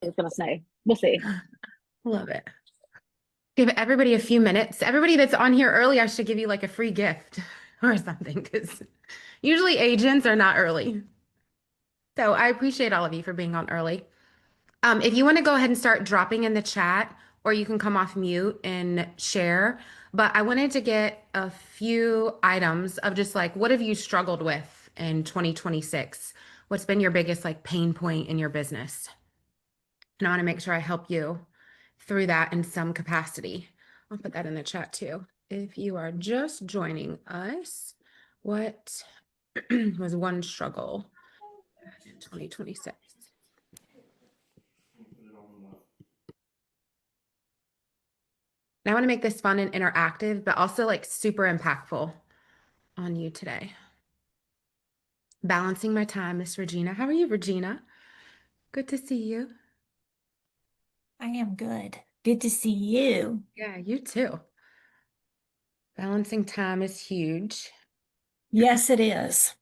was going to say. We'll see. Love it. Give everybody a few minutes. Everybody that's on here early, I should give you like a free gift or something because usually agents are not early. So I appreciate all of you for being on early. If you want to go ahead and start dropping in the chat, or you can come off mute and share. But I wanted to get a few items of just like, what have you struggled with in 2026? What's been your biggest like pain point in your business? And I want to make sure I help you through that in some capacity. I'll put that in the chat too. If you are just joining us, what was one struggle in 2026? And I want to make this fun and interactive, but also like super impactful on you today. Balancing my time, Miss Regina. How are you, Regina? Good to see you. I am good. Good to see you. Yeah, you too. Balancing time is huge. Yes, it is.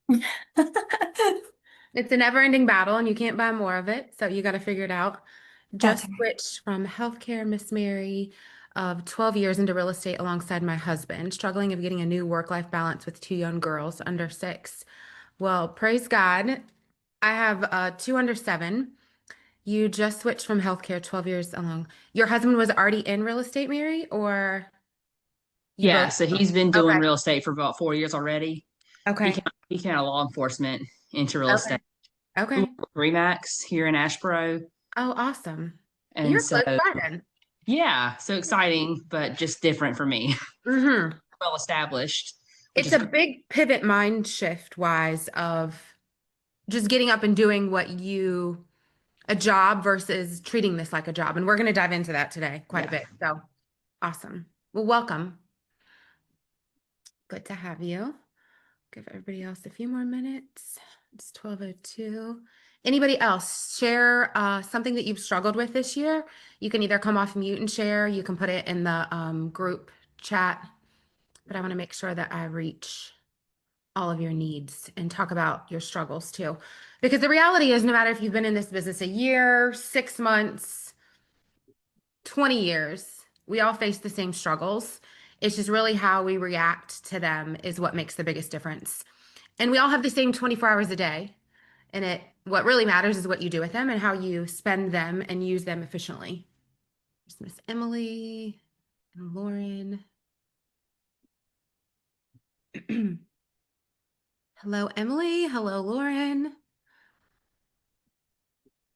It's a never-ending battle and you can't buy more of it, so you got to figure it out. Just Okay. switched from healthcare, Miss Mary, of 12 years into real estate alongside my husband, struggling of getting a new work-life balance with two young girls under 6. Well, praise God. I have 2 under 7. You just switched from healthcare 12 years along. Your husband was already in real estate, Mary, or you Yeah, both? so he's been doing Okay. real estate for about 4 years already. He Okay. came, he came out of law enforcement into real Okay. estate. Okay. Remax here in Ashboro. Oh, awesome. And You're so, close by then. yeah, so exciting, but just different for me. Mm-hmm. Well established, which It's is a great. big pivot mind shift wise of just getting up and doing a job versus treating this like a job. And we're going to dive into that today quite a Yeah. bit. So awesome. Well, welcome. Good to have you. Give everybody else a few more minutes. It's 12:02. Anybody else share something that you've struggled with this year? You can either come off mute and share, you can put it in the group chat, but I want to make sure that I reach all of your needs and talk about your struggles too. Because the reality is, no matter if you've been in this business a year, 6 months, 20 years, we all face the same struggles. It's just really how we react to them is what makes the biggest difference. And we all have the same 24 hours a day. And what really matters is what you do with them and how you spend them and use them efficiently. There's Miss Emily and Lauren. Hello, Emily. Hello, Lauren.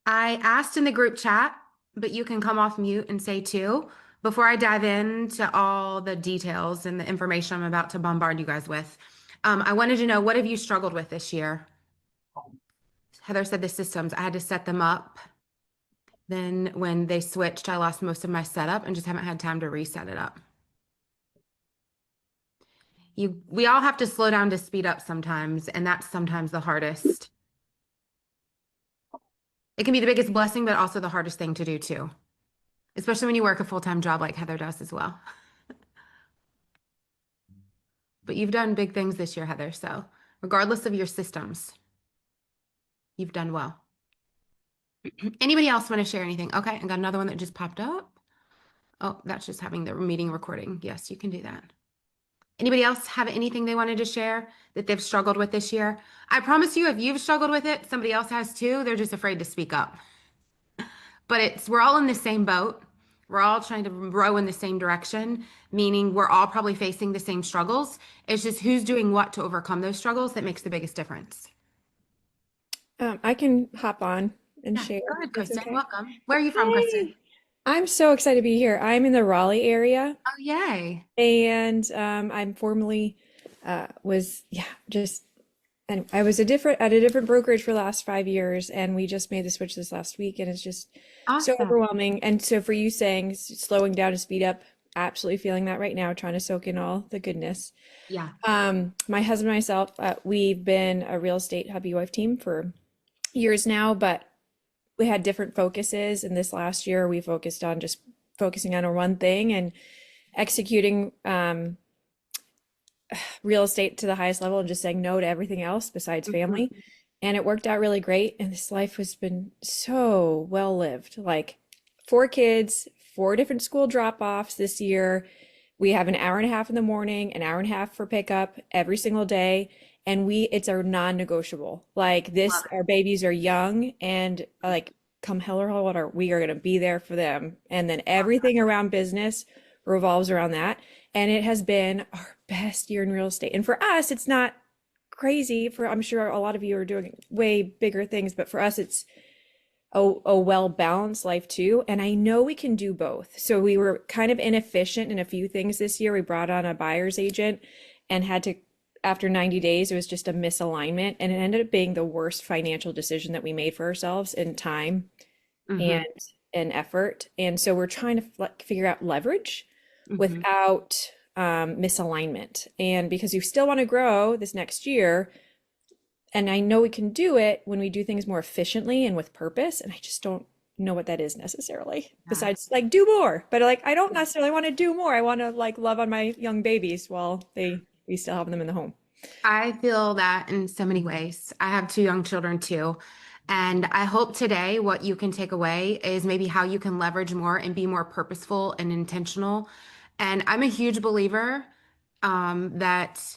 I asked in the group chat, but you can come off mute and say too, before I dive into all the details and the information I'm about to bombard you guys with. I wanted to know, what have you struggled with this year? Heather said the systems, I had to set them up. Then when they switched, I lost most of my setup and just haven't had time to reset it up. We all have to slow down to speed up sometimes, and that's sometimes the hardest. It can be the biggest blessing, but also the hardest thing to do too, especially when you work a full-time job like Heather does as well. But you've done big things this year, Heather, so regardless of your systems, you've done well. Anybody else want to share anything? Okay, I got another one that just popped up. Oh, that's just having the meeting recording. Yes, you can do that. Anybody else have anything they wanted to share that they've struggled with this year? I promise you, if you've struggled with it, somebody else has too. They're just afraid to speak up. But we're all in the same boat. We're all trying to row in the same direction, meaning we're all probably facing the same struggles. It's just who's doing what to overcome those struggles that makes the biggest difference. I can hop on and Yeah, share. go ahead, if that's Kristen. okay. Welcome. Where are you from, Kristen? Hi. I'm so excited to be here. I'm in the Raleigh area, Oh, yay. and I'm formerly just and I was at a different brokerage for the last 5 years, and we just made the switch this last week, and it's just so Awesome. overwhelming. And so for you saying slowing down to speed up, absolutely feeling that right now, trying to soak in all the goodness. Yeah. My husband and myself, we've been a real estate hubby wife team for years now, but we had different focuses. And this last year, we focused on just focusing on one thing and executing real estate to the highest level and just saying no to everything else besides family. and it worked out really great. And this life has been so well lived. Like 4 kids, 4 different school drop-offs this year. We have an hour and a half in the morning, an hour and a half for pickup every single day. And it's our non-negotiable. Like this, our babies are young and like come hell or high water, we are going to be there for them. And then everything around business revolves around that. And it has been our best year in real estate. And for us, it's not crazy. I'm sure a lot of you are doing way bigger things, but for us, it's a well-balanced life too. And I know we can do both. So we were kind of inefficient in a few things this year. We brought on a buyer's agent and had to, after 90 days, it was just a misalignment. And it ended up being the worst financial decision that we made for ourselves in time Mhm. and effort. And so we're trying to figure out leverage Mhm. without misalignment. And because you still want to grow this next year, and I know we can do it when we do things more efficiently and with purpose. And I just don't know what that is necessarily, besides like do more. But like I don't necessarily want to do more. I want to like love on my young babies while we still have them in the home. I feel that in so many ways. I have 2 young children too. And I hope today what you can take away is maybe how you can leverage more and be more purposeful and intentional. And I'm a huge believer that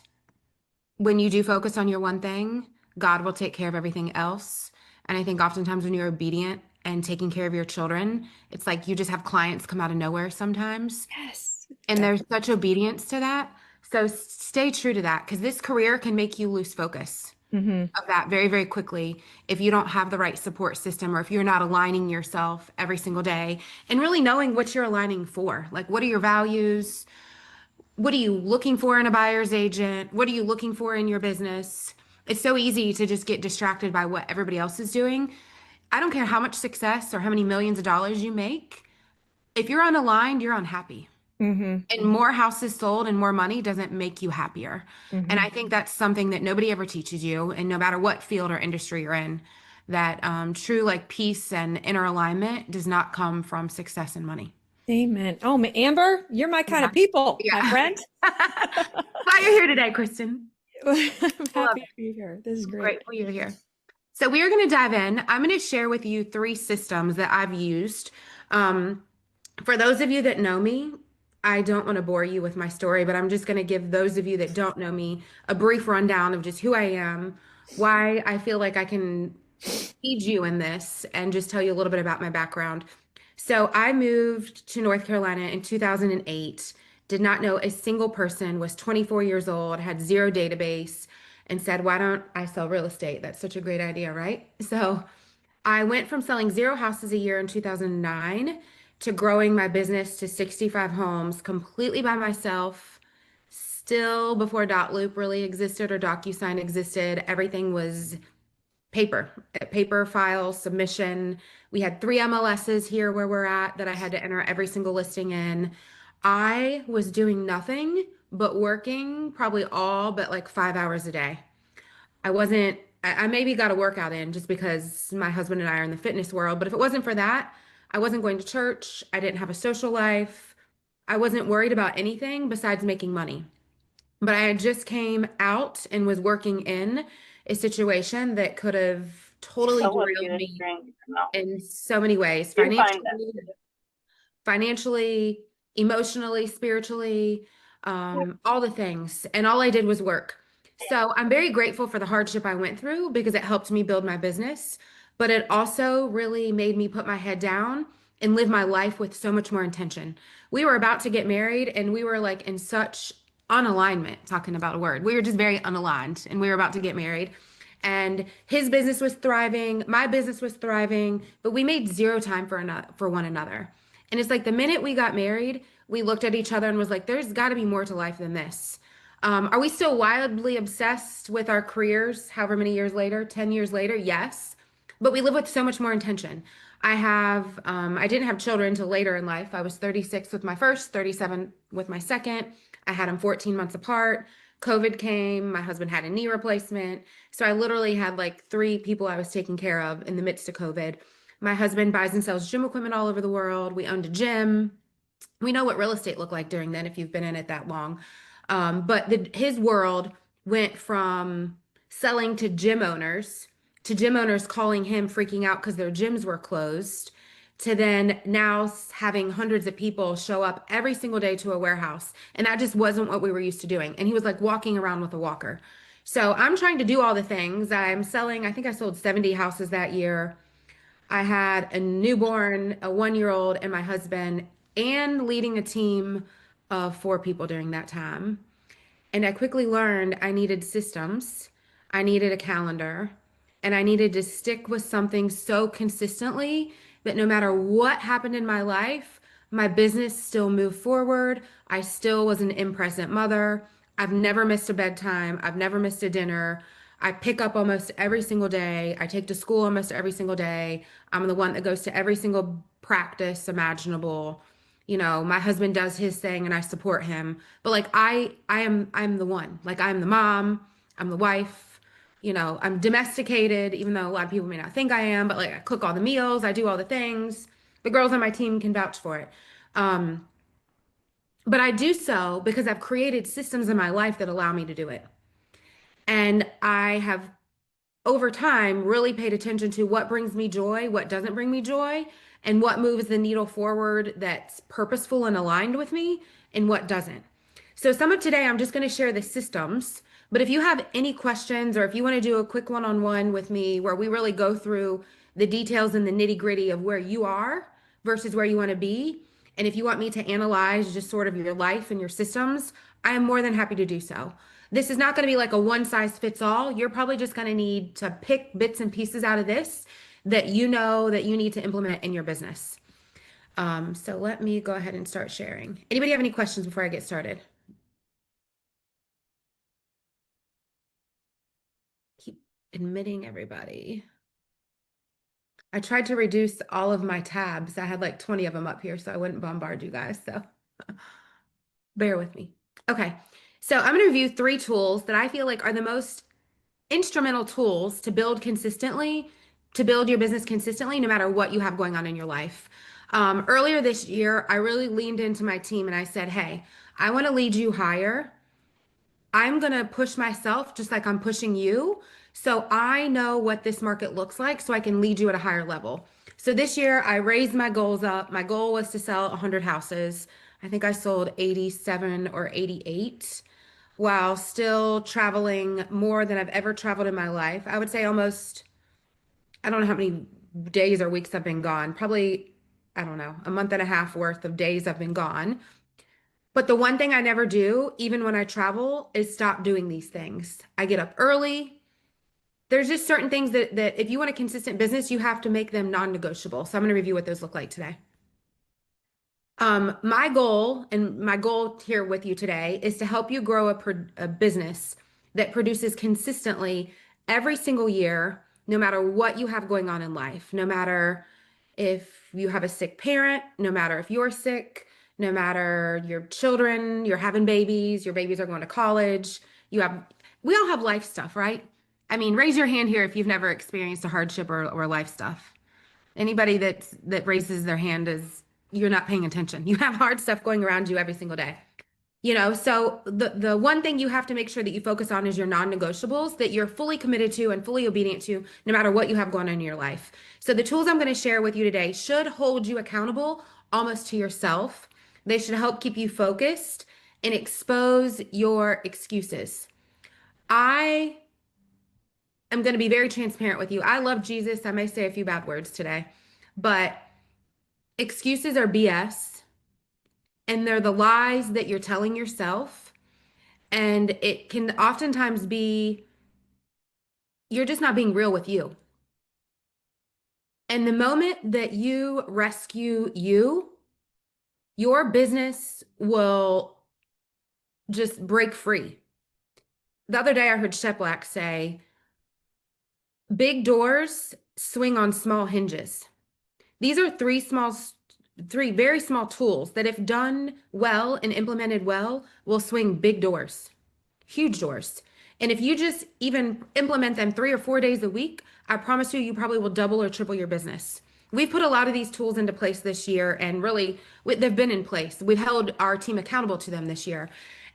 when you do focus on your one thing, God will take care of everything else. And I think oftentimes when you're obedient and taking care of your children, it's like you just have clients come out of nowhere sometimes. Yes. And there's such obedience to that. So stay true to that because this career can make you lose focus Mm-hmm. of that very, very quickly if you don't have the right support system or if you're not aligning yourself every single day and really knowing what you're aligning for. Like, what are your values? What are you looking for in a buyer's agent? What are you looking for in your business? It's so easy to just get distracted by what everybody else is doing. I don't care how much success or how many millions of dollars you make. If you're unaligned, you're unhappy. Mm-hmm. And more houses sold and more money doesn't make you happier. And Mm-hmm. I think that's something that nobody ever teaches you. And no matter what field or industry you're in, that true like peace and inner alignment does not come from success and money. Amen. Oh, Amber, you're my kind Yeah. of people, my Yeah. friend. Glad you're here today, Kristen. I'm Love happy it. to be here. This is I'm great. grateful you're here. So we are going to dive in. I'm going to share with you 3 systems that I've used. For those of you that know me, I don't want to bore you with my story, but I'm just going to give those of you that don't know me a brief rundown of just who I am, why I feel like I can feed you in this, and just tell you a little bit about my background. So I moved to North Carolina in 2008, did not know a single person, was 24 years old, had zero database, and said, why don't I sell real estate? That's such a great idea, right? So I went from selling 0 houses a year in 2009 to growing my business to 65 homes completely by myself. Still before Dot Loop really existed or DocuSign existed, everything was paper file submission. We had 3 MLSs here where we're at that I had to enter every single listing in. I was doing nothing but working probably all but like 5 hours a day. I maybe got a workout in just because my husband and I are in the fitness world, but if it wasn't for that, I wasn't going to church. I didn't have a social life. I wasn't worried about anything besides making money. But I had just came out and was working in a situation that could have totally Someone derailed get a me drink. No. in so many ways, You're fine then. financially, emotionally, spiritually, all the things. And all I did was work. So I'm very grateful for the hardship I went through because it helped me build my business, but it also really made me put my head down and live my life with so much more intention. We were about to get married and we were like in such unalignment, talking about a word. We were just very unaligned and we were about to get married. And his business was thriving, my business was thriving, but we made zero time for one another. And it's like the minute we got married, we looked at each other and was like, there's got to be more to life than this. Are we still wildly obsessed with our careers, however many years later, 10 years later? Yes. But we live with so much more intention. I didn't have children until later in life. I was 36 with my first, 37 with my second. I had them 14 months apart. COVID came. My husband had a knee replacement. So I literally had like 3 people I was taking care of in the midst of COVID. My husband buys and sells gym equipment all over the world. We owned a gym. We know what real estate looked like during then if you've been in it that long. But his world went from selling to gym owners to gym owners calling him freaking out because their gyms were closed, to then now having hundreds of people show up every single day to a warehouse. And that just wasn't what we were used to doing. And he was like walking around with a walker. So I'm trying to do all the things. I'm selling, I think I sold 70 houses that year. I had a newborn, a 1 year old, and my husband, and leading a team of 4 people during that time. And I quickly learned I needed systems, I needed a calendar, and I needed to stick with something so consistently that no matter what happened in my life, my business still moved forward. I still was an in-present mother. I've never missed a bedtime. I've never missed a dinner. I pick up almost every single day. I take to school almost every single day. I'm the one that goes to every single practice imaginable. You know, my husband does his thing and I support him. But like I'm the one. Like I'm the mom, I'm the wife, you know, I'm domesticated, even though a lot of people may not think I am, but like I cook all the meals, I do all the things. The girls on my team can vouch for it. Um, but I do so because I've created systems in my life that allow me to do it. And I have over time really paid attention to what brings me joy, what doesn't bring me joy, and what moves the needle forward that's purposeful and aligned with me, and what doesn't. So, some of today, I'm just going to share the systems. But if you have any questions or if you want to do a quick one on one with me where we really go through the details and the nitty gritty of where you are versus where you want to be, and if you want me to analyze just sort of your life and your systems, I am more than happy to do so. This is not going to be like a one size fits all. You're probably just going to need to pick bits and pieces out of this that you know that you need to implement in your business. So let me go ahead and start sharing. Anybody have any questions before I get started? Keep admitting everybody. I tried to reduce all of my tabs. I had like 20 of them up here, so I wouldn't bombard you guys. So bear with me. Okay. So I'm going to review 3 tools that I feel like are the most instrumental tools to build consistently, to build your business consistently, no matter what you have going on in your life. Earlier this year, I really leaned into my team and I said, hey, I want to lead you higher. I'm going to push myself just like I'm pushing you. So I know what this market looks like so I can lead you at a higher level. So this year I raised my goals up. My goal was to sell 100 houses. I think I sold 87 or 88 while still traveling more than I've ever traveled in my life. I would say almost, I don't know how many days or weeks I've been gone. Probably, I don't know, a month and a half worth of days I've been gone. But the one thing I never do, even when I travel, is stop doing these things. I get up early. There's just certain things that if you want a consistent business, you have to make them non-negotiable. So I'm going to review what those look like today. My goal and my goal here with you today is to help you grow a business that produces consistently every single year, no matter what you have going on in life, no matter if you have a sick parent, no matter if you're sick, no matter your children, you're having babies, your babies are going to college, we all have life stuff, right? I mean, raise your hand here if you've never experienced a hardship or life stuff. Anybody that raises their hand is you're not paying attention. You have hard stuff going around you every single day. You know, so the one thing you have to make sure that you focus on is your non-negotiables that you're fully committed to and fully obedient to, no matter what you have going on in your life. So the tools I'm going to share with you today should hold you accountable almost to yourself. They should help keep you focused and expose your excuses. I am going to be very transparent with you. I love Jesus. I may say a few bad words today, but excuses are BS. And they're the lies that you're telling yourself. And it can oftentimes be you're just not being real with you. And the moment that you rescue you, your business will just break free. The other day I heard Shep Black say, big doors swing on small hinges. These are three very small tools that if done well and implemented well will swing big doors, huge doors. And if you just even implement them 3 or 4 days a week, I promise you, you probably will double or triple your business. We've put a lot of these tools into place this year and really they've been in place. We've held our team accountable to them this year.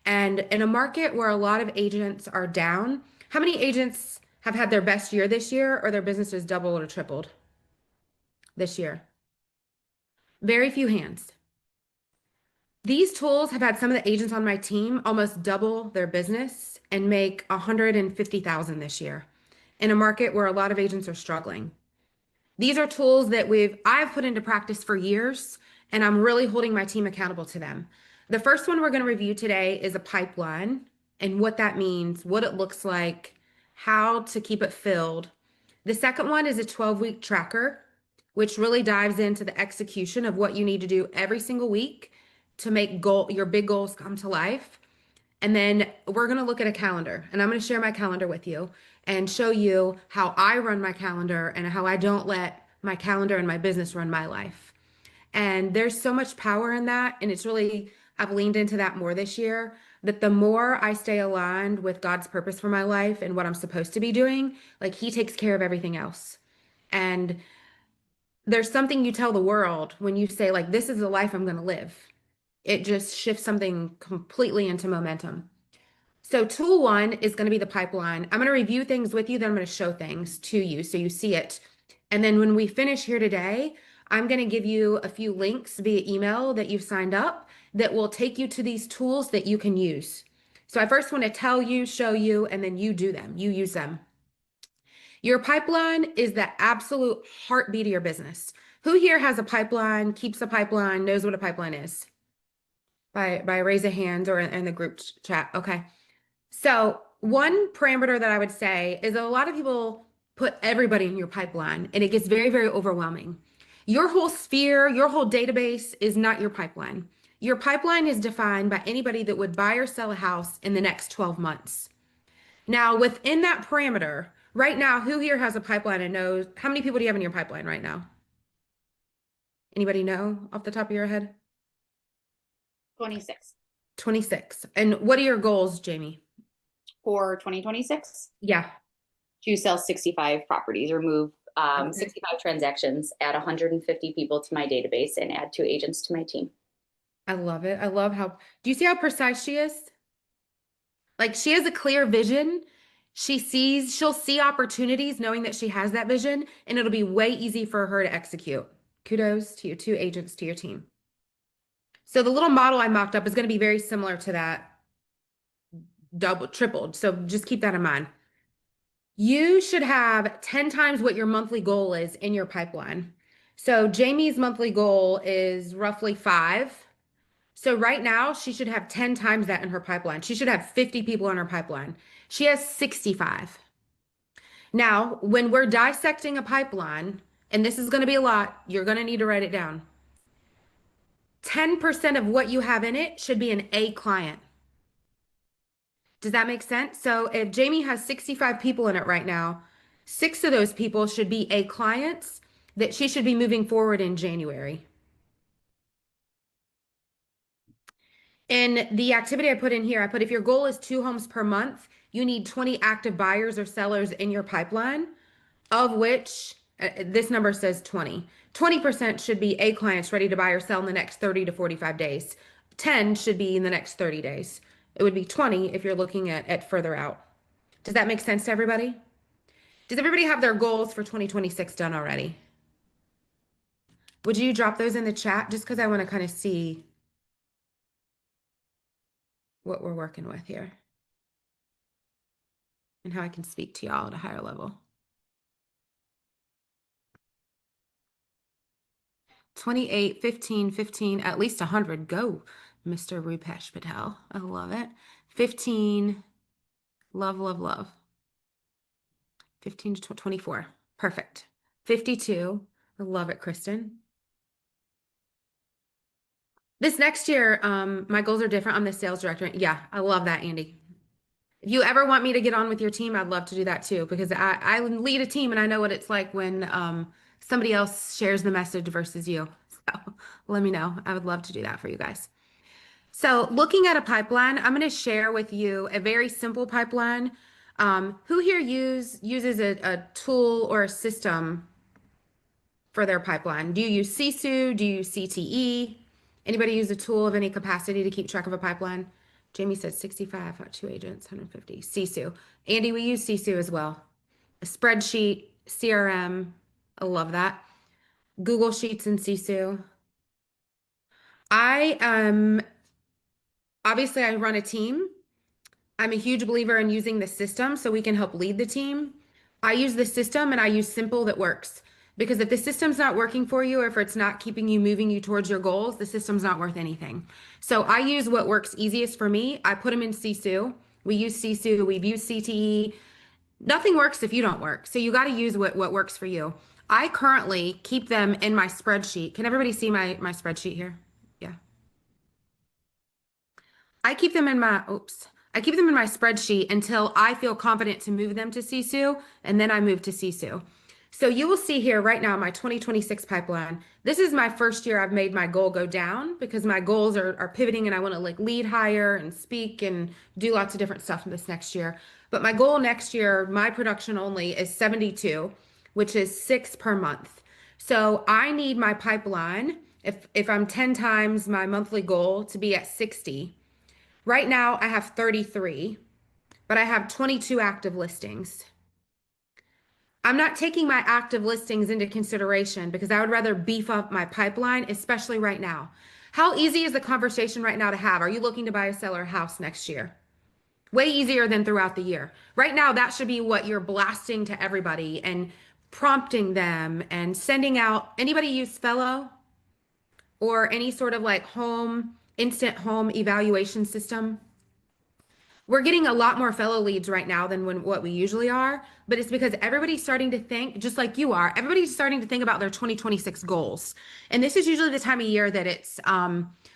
And in a market where a lot of agents are down, how many agents have had their best year this year or their business has doubled or tripled this year? Very few hands. These tools have had some of the agents on my team almost double their business and make 150,000 this year in a market where a lot of agents are struggling. These are tools that I've put into practice for years, and I'm really holding my team accountable to them. The first one we're going to review today is a pipeline and what that means, what it looks like, how to keep it filled. The second one is a 12-week tracker, which really dives into the execution of what you need to do every single week to make your big goals come to life. And then we're going to look at a calendar, and I'm going to share my calendar with you and show you how I run my calendar and how I don't let my calendar and my business run my life. And there's so much power in that. And I've leaned into that more this year, that the more I stay aligned with God's purpose for my life and what I'm supposed to be doing, like He takes care of everything else. And there's something you tell the world when you say, like, this is the life I'm going to live. It just shifts something completely into momentum. So tool one is going to be the pipeline. I'm going to review things with you, then I'm going to show things to you so you see it. And then when we finish here today, I'm going to give you a few links via email that you've signed up that will take you to these tools that you can use. So I first want to tell you, show you, and then you do them. You use them. Your pipeline is the absolute heartbeat of your business. Who here has a pipeline, keeps a pipeline, knows what a pipeline is? By raise a hand or in the group chat. Okay. So one parameter that I would say is that a lot of people put everybody in your pipeline and it gets very, very overwhelming. Your whole sphere, your whole database is not your pipeline. Your pipeline is defined by anybody that would buy or sell a house in the next 12 months. Now, within that parameter, right now, who here has a pipeline and knows, how many people do you have in your pipeline right now? Anybody know off the top of your head? 26 26. And what are your goals, Jamie? for 2026 Yeah. to sell 65 properties or move Okay. 65 transactions, add 150 people to my database, and add 2 agents to my team. I love it. I love how, do you see how precise she is? Like she has a clear vision. She'll see opportunities knowing that she has that vision, and it'll be way easy for her to execute. Kudos to your 2 agents, to your team. So the little model I mocked up is going to be very similar to that, tripled. So just keep that in mind. You should have 10 times what your monthly goal is in your pipeline. So Jamie's monthly goal is roughly 5. So right now she should have 10 times that in her pipeline. She should have 50 people in her pipeline. She has 65. Now, when we're dissecting a pipeline, and this is going to be a lot, you're going to need to write it down. 10% of what you have in it should be an A client. Does that make sense? So if Jamie has 65 people in it right now, 6 of those people should be A clients that she should be moving forward in January. In the activity I put in here, I put if your goal is 2 homes per month, you need 20 active buyers or sellers in your pipeline, of which this number says 20. 20% should be A clients ready to buy or sell in the next 30 to 45 days. 10 should be in the next 30 days. It would be 20 if you're looking at further out. Does that make sense to everybody? Does everybody have their goals for 2026 done already? Would you drop those in the chat just because I want to kind of see what we're working with here and how I can speak to y'all at a higher level. 28, 15, 15, at least 100. Go, Mr. Rupesh Patel. I love it. 15, love, love, love. 15 to 24. Perfect. 52. I love it, Kristen. This next year, my goals are different. I'm the sales director. Yeah, I love that, Andy. If you ever want me to get on with your team, I'd love to do that too, because I lead a team and I know what it's like when somebody else shares the message versus you. So let me know. I would love to do that for you guys. So looking at a pipeline, I'm going to share with you a very simple pipeline. Who here uses a tool or a system for their pipeline? Do you use Sisu? Do you use CTE? Anybody use a tool of any capacity to keep track of a pipeline? Jamie said 65, 2 agents, 150. Sisu. Andy, we use Sisu as well. a spreadsheet, CRM. I love that. Google Sheets and Sisu. I obviously I run a team. I'm a huge believer in using the system so we can help lead the team. I use the system and I use simple that works. Because if the system's not working for you or if it's not keeping you moving you towards your goals, the system's not worth anything. So I use what works easiest for me. I put them in Sisu. We use Sisu, we've used CTE. Nothing works if you don't work. So you got to use what works for you. I currently keep them in my spreadsheet. Can everybody see my spreadsheet here? Yeah. I keep them in my, oops. I keep them in my spreadsheet until I feel confident to move them to Sisu, and then I move to Sisu. So you will see here right now my 2026 pipeline. This is my first year I've made my goal go down because my goals are pivoting and I want to like lead higher and speak and do lots of different stuff in this next year. But my goal next year, my production only is 72, which is 6 per month. So I need my pipeline, if I'm 10 times my monthly goal, to be at 60. Right now I have 33, but I have 22 active listings. I'm not taking my active listings into consideration because I would rather beef up my pipeline, especially right now. How easy is the conversation right now to have? Are you looking to buy or sell a house next year? Way easier than throughout the year. Right now, that should be what you're blasting to everybody and prompting them and sending out. Anybody use Fellow or any sort of like instant home evaluation system? We're getting a lot more fellow leads right now than what we usually are, but it's because everybody's starting to think, just like you are, everybody's starting to think about their 2026 goals. And this is usually the time of year that it's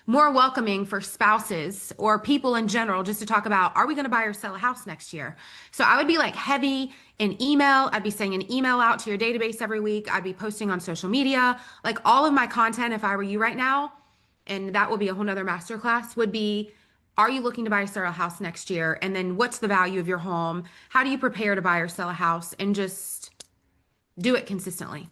more welcoming for spouses or people in general just to talk about, are we going to buy or sell a house next year? So I would be like heavy in email. I'd be sending an email out to your database every week. I'd be posting on social media. Like all of my content, if I were you right now, and that will be a whole nother masterclass, would be, are you looking to buy or sell a house next year? And then what's the value of your home? How do you prepare to buy or sell a house? And just do it consistently.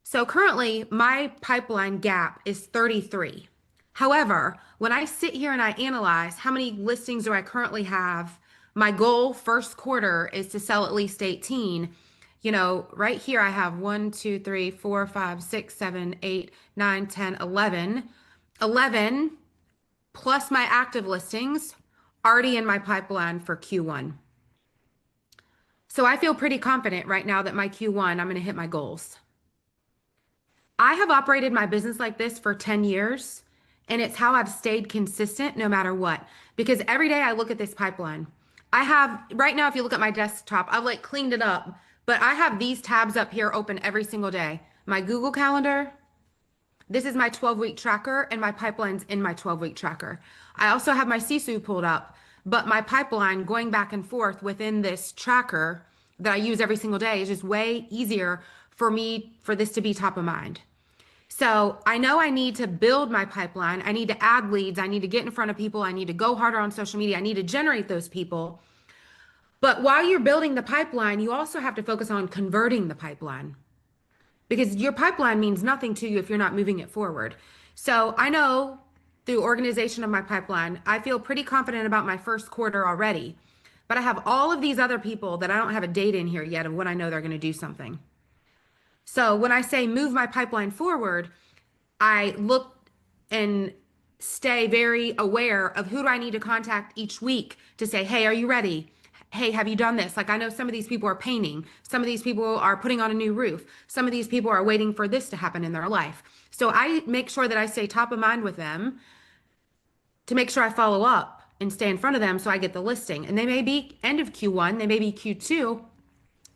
So currently my pipeline gap is 33. However, when I sit here and I analyze how many listings do I currently have, my goal first quarter is to sell at least 18. You know, right here I have 1, 2, 3, 4, 5, 6, 7, 8, 9, 10, 11. 11 plus my active listings already in my pipeline for Q1. So I feel pretty confident right now that my Q1, I'm going to hit my goals. I have operated my business like this for 10 years, and it's how I've stayed consistent no matter what. Because every day I look at this pipeline. I have, right now, if you look at my desktop, I've like cleaned it up, but I have these tabs up here open every single day. My Google Calendar, this is my 12-week tracker, and my pipeline's in my 12-week tracker. I also have my Sisu pulled up, but my pipeline going back and forth within this tracker that I use every single day is just way easier for me for this to be top of mind. So I know I need to build my pipeline. I need to add leads. I need to get in front of people. I need to go harder on social media. I need to generate those people. But while you're building the pipeline, you also have to focus on converting the pipeline, because your pipeline means nothing to you if you're not moving it forward. So I know through organization of my pipeline, I feel pretty confident about my first quarter already, but I have all of these other people that I don't have a date in here yet of when I know they're going to do something. So when I say move my pipeline forward, I look and stay very aware of who do I need to contact each week to say, hey, are you ready? Hey, have you done this? Like, I know some of these people are painting. Some of these people are putting on a new roof. Some of these people are waiting for this to happen in their life. So I make sure that I stay top of mind with them to make sure I follow up and stay in front of them so I get the listing. And they may be end of Q1, they may be Q2,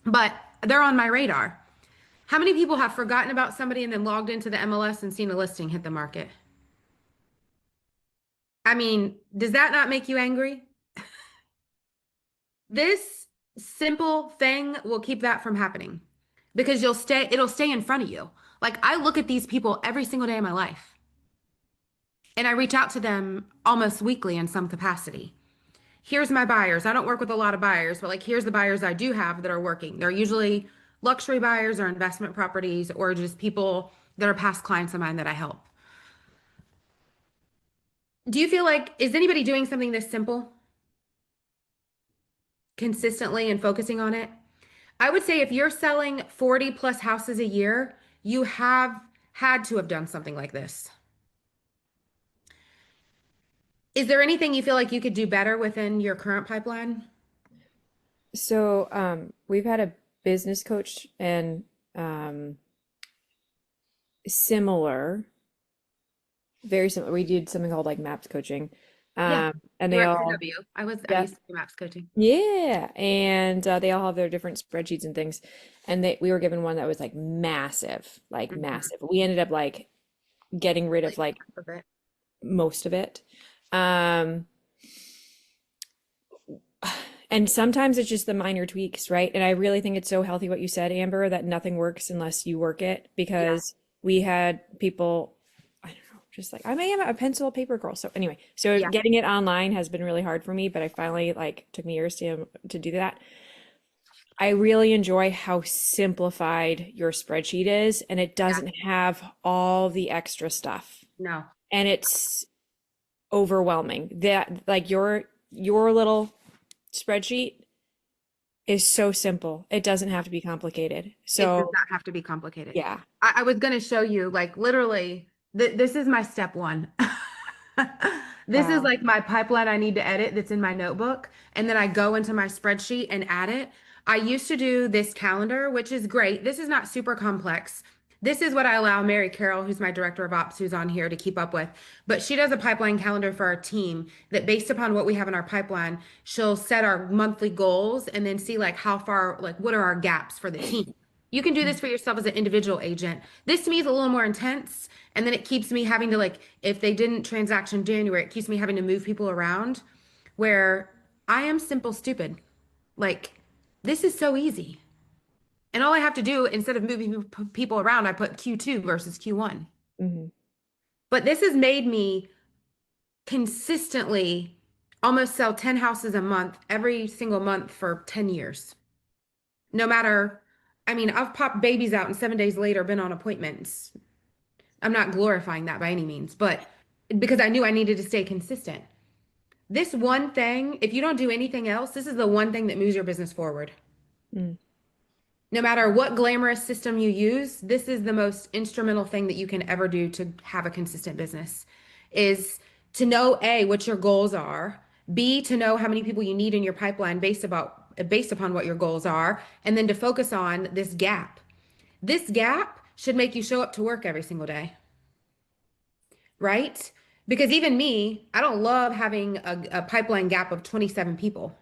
but they're on my radar. How many people have forgotten about somebody and then logged into the MLS and seen a listing hit the market? I mean, does that not make you angry? This simple thing will keep that from happening because it'll stay in front of you. Like, I look at these people every single day of my life and I reach out to them almost weekly in some capacity. Here's my buyers. I don't work with a lot of buyers, but like, here's the buyers I do have that are working. They're usually luxury buyers or investment properties or just people that are past clients of mine that I help. Do you feel like, is anybody doing something this simple consistently and focusing on it? I would say if you're selling 40 plus houses a year, you have had to have done something like this. Is there anything you feel like you could do better within your current pipeline? So, we've had a business coach and similar, very similar. We did something called like MAPS coaching. Yeah. And You they were at all, KW. I yeah, used to do maps coaching. yeah, and they all have their different spreadsheets and things. And we were given one that was like massive, like Mhm. massive. We ended up like getting rid of like Of it. most of it. Um, and sometimes it's just the minor tweaks, right? And I really think it's so healthy what you said, Amber, that nothing works unless you work it, because we had people, I don't know, just like I may am a pencil and paper girl. So anyway, so Yeah. getting it online has been really hard for me, but I finally like took me years to do that. I really enjoy how simplified your spreadsheet is, and it doesn't have all the extra stuff. No. And it's overwhelming. That like your little spreadsheet is so simple. It doesn't have to be complicated. It does So not have to be complicated. yeah. I was going to show you, like, literally, this is my step one. This is Wow. like my pipeline I need to edit that's in my notebook. And then I go into my spreadsheet and add it. I used to do this calendar, which is great. This is not super complex. This is what I allow Mary Carroll, who's my director of ops, who's on here, to keep up with. But she does a pipeline calendar for our team that, based upon what we have in our pipeline, she'll set our monthly goals and then see like how far, like what are our gaps for the team. You can do this for yourself as an individual agent. This to me is a little more intense. And then it keeps me having to, like, if they didn't transaction January, it keeps me having to move people around, where I am simple stupid. Like, this is so easy. And all I have to do, instead of moving people around, I put Q2 versus Q1. Hmm. But this has made me consistently almost sell 10 houses a month every single month for 10 years. No matter, I mean, I've popped babies out and 7 days later been on appointments. I'm not glorifying that by any means, but because I knew I needed to stay consistent. This one thing, if you don't do anything else, this is the one thing that moves your business forward. Mm. No matter what glamorous system you use, this is the most instrumental thing that you can ever do to have a consistent business, is to know A, what your goals are, B, to know how many people you need in your pipeline based upon what your goals are, and then to focus on this gap. This gap should make you show up to work every single day, right? Because even me, I don't love having a pipeline gap of 27 people.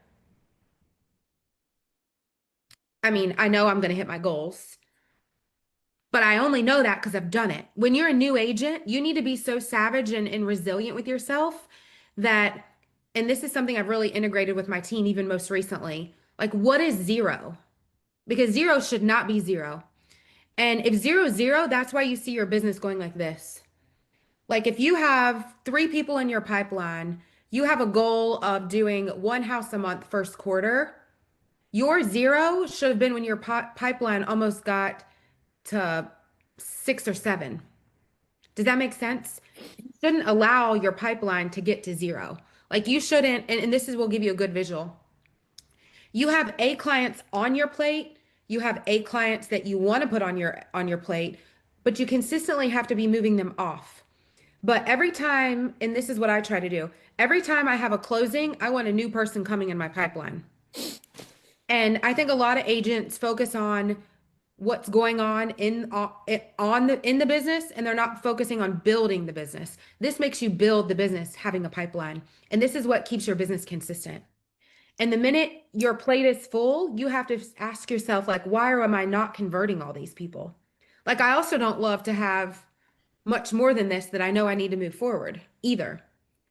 I mean, I know I'm going to hit my goals, but I only know that because I've done it. When you're a new agent, you need to be so savage and resilient with yourself that, and this is something I've really integrated with my team, even most recently. Like, what is zero? Because zero should not be zero. And if zero is zero, that's why you see your business going like this. Like, if you have 3 people in your pipeline, you have a goal of doing 1 house a month first quarter. Your zero should have been when your pipeline almost got to 6 or 7. Does that make sense? You shouldn't allow your pipeline to get to zero. Like, you shouldn't, and this will give you a good visual. You have A clients on your plate, you have A clients that you want to put on your plate, but you consistently have to be moving them off. But every time, and this is what I try to do, every time I have a closing, I want a new person coming in my pipeline. And I think a lot of agents focus on what's going on in the business, and they're not focusing on building the business. This makes you build the business, having a pipeline. And this is what keeps your business consistent. And the minute your plate is full, you have to ask yourself, like, why am I not converting all these people? Like, I also don't love to have much more than this that I know I need to move forward either,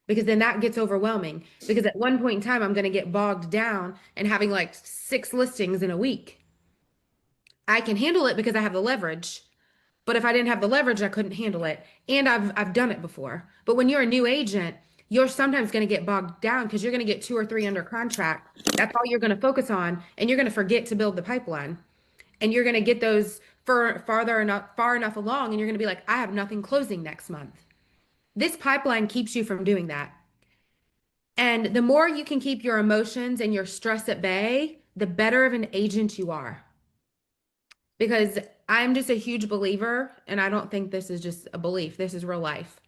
because then that gets overwhelming. Because at one point in time, I'm going to get bogged down and having like 6 listings in a week. I can handle it because I have the leverage. But if I didn't have the leverage, I couldn't handle it. And I've done it before. But when you're a new agent, you're sometimes going to get bogged down because you're going to get 2 or 3 under contract. That's all you're going to focus on, and you're going to forget to build the pipeline. And you're going to get those far enough along, and you're going to be like, I have nothing closing next month. This pipeline keeps you from doing that. And the more you can keep your emotions and your stress at bay, the better of an agent you are. because I'm just a huge believer, and I don't think this is just a belief, this is real life.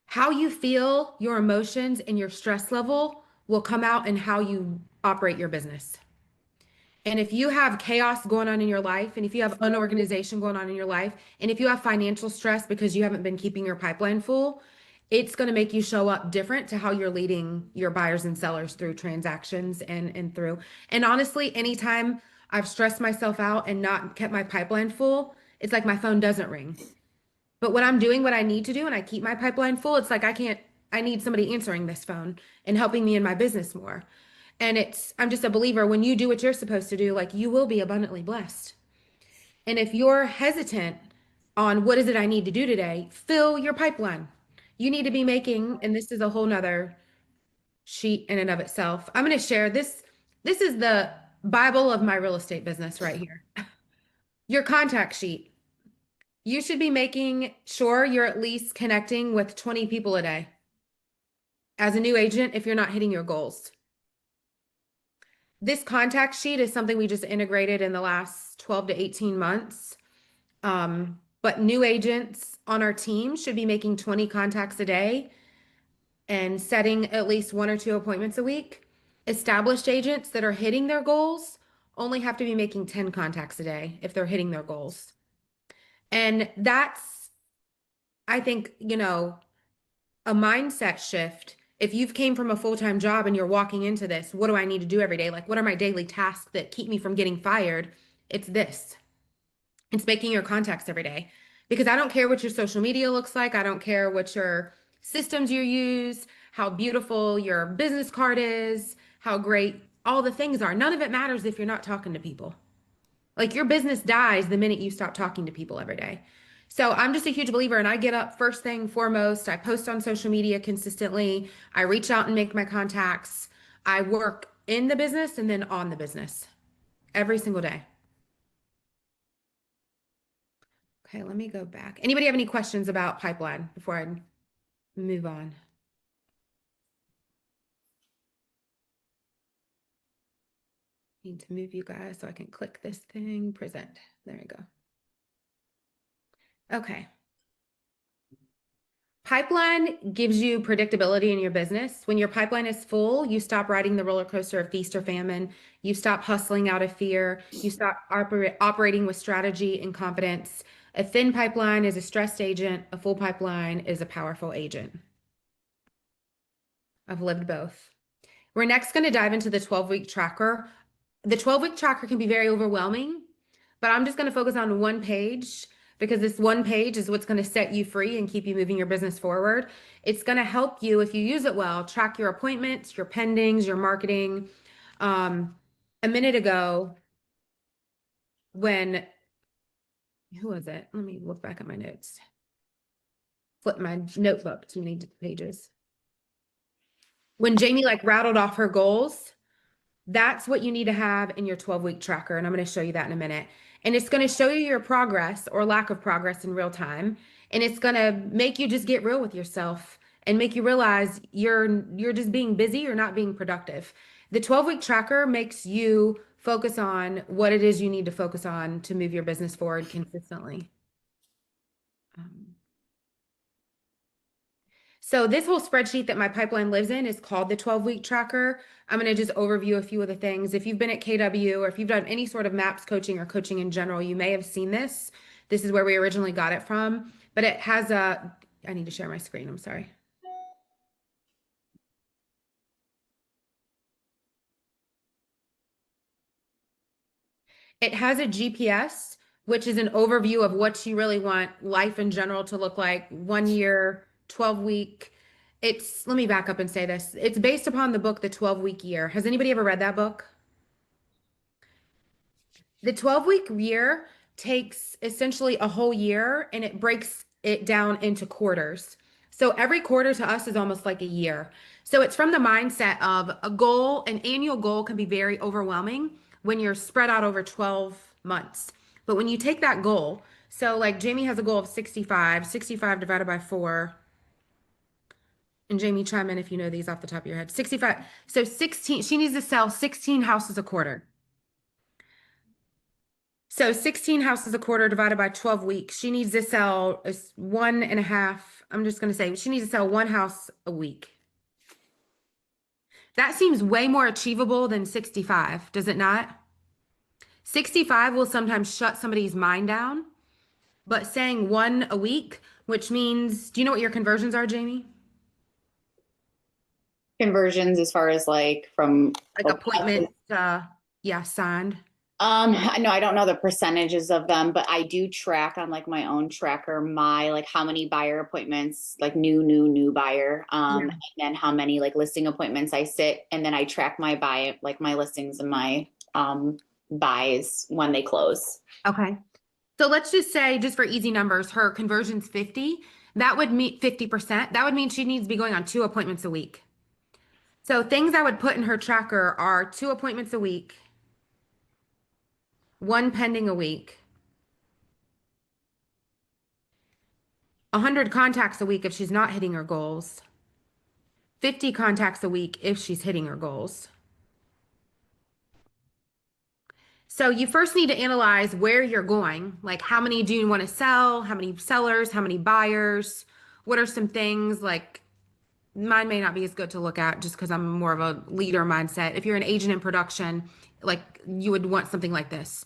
How you feel, your emotions, and your stress level will come out in how you operate your business. And if you have chaos going on in your life, and if you have unorganization going on in your life, and if you have financial stress because you haven't been keeping your pipeline full, it's going to make you show up different to how you're leading your buyers and sellers through transactions and through. And honestly, anytime I've stressed myself out and not kept my pipeline full, it's like my phone doesn't ring. But when I'm doing what I need to do and I keep my pipeline full, it's like I need somebody answering this phone and helping me in my business more. And I'm just a believer, when you do what you're supposed to do, like, you will be abundantly blessed. And if you're hesitant on what is it I need to do today, fill your pipeline. You need to be making, and this is a whole nother sheet in and of itself. I'm going to share this. This is the Bible of my real estate business right here. Your contact sheet. You should be making sure you're at least connecting with 20 people a day as a new agent if you're not hitting your goals. This contact sheet is something we just integrated in the last 12 to 18 months. But new agents on our team should be making 20 contacts a day and setting at least 1 or 2 appointments a week. Established agents that are hitting their goals only have to be making 10 contacts a day if they're hitting their goals. And that's, I think, a mindset shift. If you've came from a full-time job and you're walking into this, what do I need to do every day? Like, what are my daily tasks that keep me from getting fired? It's this. It's making your contacts every day. Because I don't care what your social media looks like. I don't care what your systems you use, how beautiful your business card is, how great all the things are. None of it matters if you're not talking to people. Like, your business dies the minute you stop talking to people every day. So I'm just a huge believer, and I get up first thing foremost. I post on social media consistently. I reach out and make my contacts. I work in the business and then on the business every single day. Okay, let me go back. Anybody have any questions about pipeline before I move on? Need to move you guys so I can click this thing, present. There we go. Okay. Pipeline gives you predictability in your business. When your pipeline is full, you stop riding the roller coaster of feast or famine. You stop hustling out of fear. You stop operating with strategy and confidence. A thin pipeline is a stressed agent. A full pipeline is a powerful agent. I've lived both. We're next going to dive into the 12-week tracker. The 12-week tracker can be very overwhelming, but I'm just going to focus on one page because this one page is what's going to set you free and keep you moving your business forward. It's going to help you, if you use it well, track your appointments, your pendings, your marketing. A minute ago, who was it? Let me look back at my notes. Flip my notebook too many pages. When Jamie rattled off her goals, that's what you need to have in your 12-week tracker. And I'm going to show you that in a minute. And it's going to show you your progress or lack of progress in real time. And it's going to make you just get real with yourself and make you realize you're just being busy, you're not being productive. The 12-week tracker makes you focus on what it is you need to focus on to move your business forward consistently. So this whole spreadsheet that my pipeline lives in is called the 12-week tracker. I'm going to just overview a few of the things. If you've been at KW or if you've done any sort of MAPS coaching or coaching in general, you may have seen this. This is where we originally got it from, but it has I need to share my screen. I'm sorry. It has a GPS, which is an overview of what you really want life in general to look like. 1 year, 12-week. Let me back up and say this. It's based upon the book, The 12-Week Year. Has anybody ever read that book? The 12-week year takes essentially a whole year and it breaks it down into quarters. So every quarter to us is almost like a year. So it's from the mindset of a goal, an annual goal can be very overwhelming when you're spread out over 12 months. But when you take that goal, so like Jamie has a goal of 65 divided by 4. And Jamie, chime in if you know these off the top of your head. 65. So 16, she needs to sell 16 houses a quarter. So 16 houses a quarter divided by 12 weeks. She needs to sell 1.5. I'm just going to say she needs to sell one house a week. That seems way more achievable than 65, does it not? 65 will sometimes shut somebody's mind down, but saying one a week, which means, do you know what your conversions are, Jamie? Conversions as far as like from Like appointments, yeah, signed. No, I don't know the percentages of them, but I do track on like my own tracker, my like how many buyer appointments, like new buyer, Yeah. and then how many like listing appointments I sit, and then I track my buy, like my listings and my buys when they close. Okay. So let's just say, just for easy numbers, her conversion's 50. That would mean 50%. That would mean she needs to be going on 2 appointments a week. So things I would put in her tracker are 2 appointments a week, 1 pending a week, 100 contacts a week if she's not hitting her goals, 50 contacts a week if she's hitting her goals. So you first need to analyze where you're going. Like, how many do you want to sell? How many sellers? How many buyers? What are some things like mine may not be as good to look at just because I'm more of a leader mindset. If you're an agent in production, like you would want something like this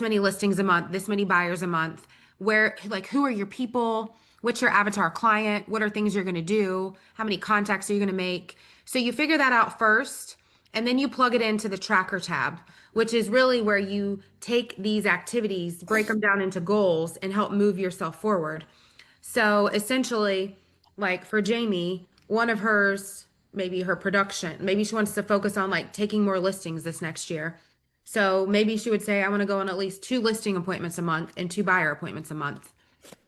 many listings a month, this many buyers a month. Where, like, who are your people? What's your avatar client? What are things you're going to do? How many contacts are you going to make? So you figure that out first, and then you plug it into the tracker tab, which is really where you take these activities, break them down into goals, and help move yourself forward. So essentially, like for Jamie, one of hers, maybe her production, maybe she wants to focus on like taking more listings this next year. So maybe she would say, I want to go on at least 2 listing appointments a month and 2 buyer appointments a month.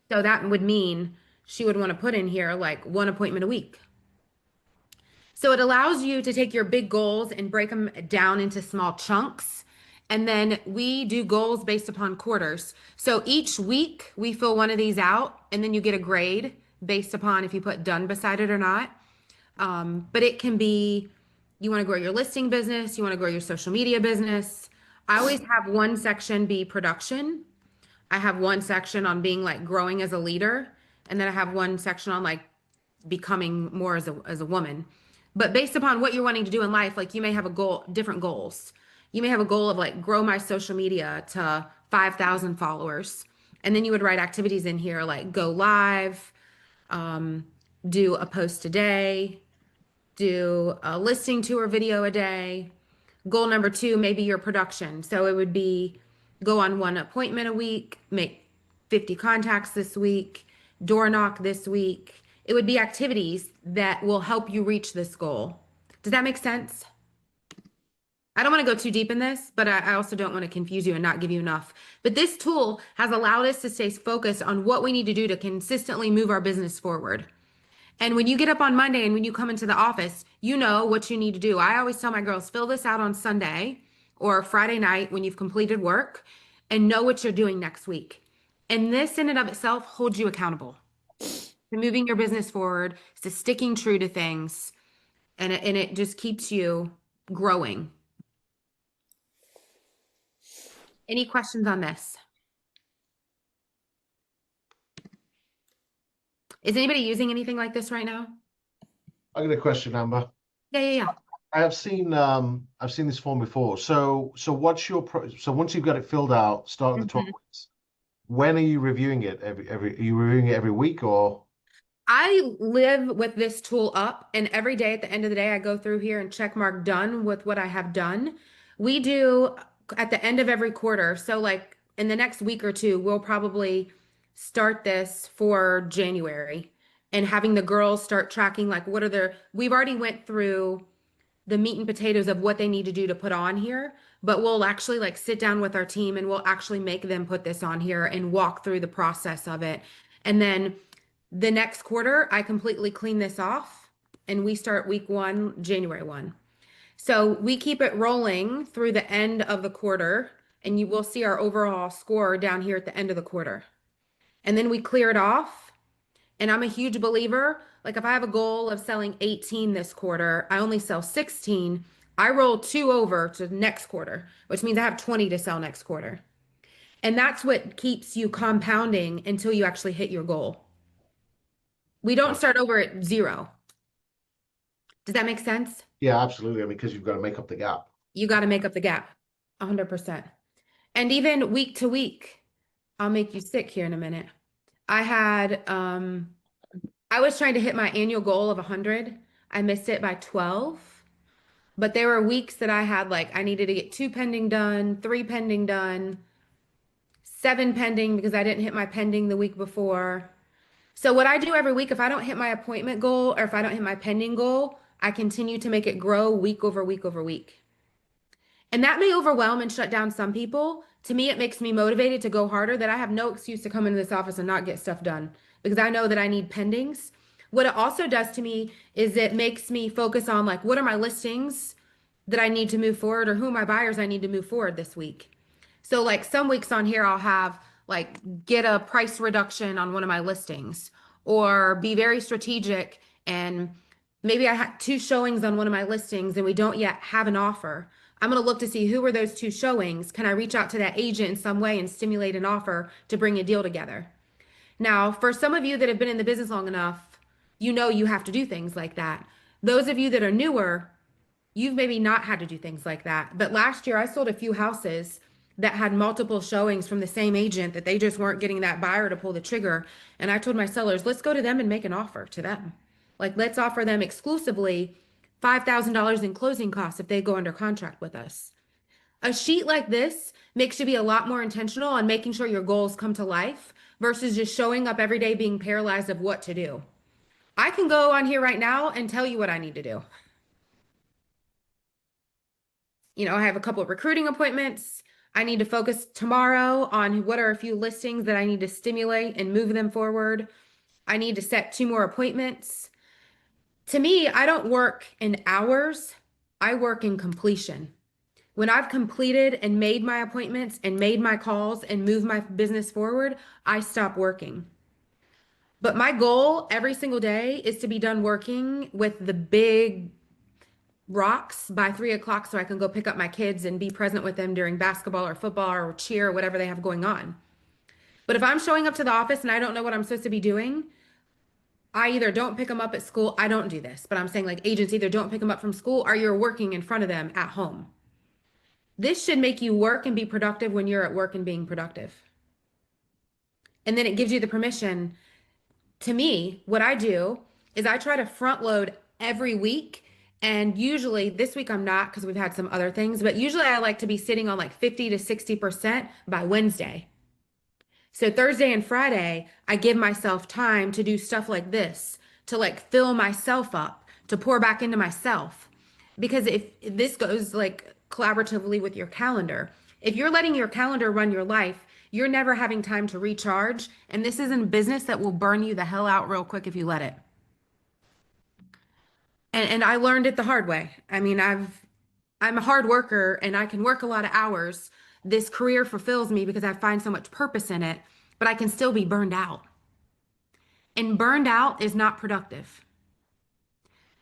So that would mean she would want to put in here like 1 appointment a week. So it allows you to take your big goals and break them down into small chunks. And then we do goals based upon quarters. So each week we fill one of these out, and then you get a grade based upon if you put done beside it or not. But it can be, you want to grow your listing business, you want to grow your social media business. I always have one section be production. I have one section on being like growing as a leader. And then I have one section on like becoming more as a woman. But based upon what you're wanting to do in life, like you may have a goal, different goals. You may have a goal of like grow my social media to 5,000 followers. And then you would write activities in here like go live, do a post a day, do a listing tour video a day. Goal number 2, maybe your production. So it would be go on 1 appointment a week, make 50 contacts this week, door knock this week. It would be activities that will help you reach this goal. Does that make sense? I don't want to go too deep in this, but I also don't want to confuse you and not give you enough. But this tool has allowed us to stay focused on what we need to do to consistently move our business forward. And when you get up on Monday and when you come into the office, you know what you need to do. I always tell my girls, fill this out on Sunday or Friday night when you've completed work and know what you're doing next week. And this in and of itself holds you accountable to moving your business forward, to sticking true to things, and it just keeps you growing. Any questions on this? Is anybody using anything like this right now? I got a question, Amber. Yeah. I've seen this form before. So what's your so once you've got it filled out, starting the 12 weeks, when are you reviewing it? Are you reviewing it every week or? I live with this tool up, and every day at the end of the day, I go through here and check mark done with what I have done. We do at the end of every quarter. So like in the next week or 2, we'll probably start this for January and having the girls start tracking like what are their, we've already went through the meat and potatoes of what they need to do to put on here, but we'll actually like sit down with our team and we'll actually make them put this on here and walk through the process of it. And then the next quarter, I completely clean this off and we start week 1, January 1. So we keep it rolling through the end of the quarter, and you will see our overall score down here at the end of the quarter. And then we clear it off. And I'm a huge believer, like if I have a goal of selling 18 this quarter, I only sell 16. I roll 2 over to next quarter, which means I have 20 to sell next quarter. And that's what keeps you compounding until you actually hit your goal. We don't start over at 0. Does that make sense? Yeah, absolutely. I mean, because you've got to make up the gap. You got to make up the gap 100%. And even week to week, I'll make you sick here in a minute. I was trying to hit my annual goal of 100. I missed it by 12. But there were weeks that I had like, I needed to get 2 pending done, 3 pending done, 7 pending because I didn't hit my pending the week before. So what I do every week, if I don't hit my appointment goal or if I don't hit my pending goal, I continue to make it grow week over week over week. And that may overwhelm and shut down some people. To me, it makes me motivated to go harder, that I have no excuse to come into this office and not get stuff done because I know that I need pendings. What it also does to me is it makes me focus on like, what are my listings that I need to move forward, or who are my buyers I need to move forward this week? So like some weeks on here, I'll have like get a price reduction on one of my listings, or be very strategic. And maybe I had 2 showings on one of my listings and we don't yet have an offer. I'm going to look to see who were those 2 showings. Can I reach out to that agent in some way and stimulate an offer to bring a deal together? Now, for some of you that have been in the business long enough, you know you have to do things like that. Those of you that are newer, you've maybe not had to do things like that. But last year I sold a few houses that had multiple showings from the same agent that they just weren't getting that buyer to pull the trigger. And I told my sellers, let's go to them and make an offer to them. Like, let's offer them exclusively $5,000 in closing costs if they go under contract with us. A sheet like this makes you be a lot more intentional on making sure your goals come to life versus just showing up every day being paralyzed of what to do. I can go on here right now and tell you what I need to do. You know, I have a couple of recruiting appointments. I need to focus tomorrow on what are a few listings that I need to stimulate and move them forward. I need to set 2 more appointments. To me, I don't work in hours. I work in completion. When I've completed and made my appointments and made my calls and moved my business forward, I stop working. But my goal every single day is to be done working with the big rocks by 3 o'clock so I can go pick up my kids and be present with them during basketball or football or cheer or whatever they have going on. But if I'm showing up to the office and I don't know what I'm supposed to be doing, I either don't pick them up at school. I don't do this, but I'm saying like agents either don't pick them up from school or you're working in front of them at home. This should make you work and be productive when you're at work and being productive. And then it gives you the permission. To me, what I do is I try to front load every week. And usually this week I'm not because we've had some other things, but usually I like to be sitting on like 50 to 60% by Wednesday. So Thursday and Friday, I give myself time to do stuff like this, to like fill myself up, to pour back into myself. Because if this goes like collaboratively with your calendar, if you're letting your calendar run your life, you're never having time to recharge. And this is a business that will burn you the hell out real quick if you let it. And I learned it the hard way. I mean, I'm a hard worker and I can work a lot of hours. This career fulfills me because I find so much purpose in it, but I can still be burned out. And burned out is not productive.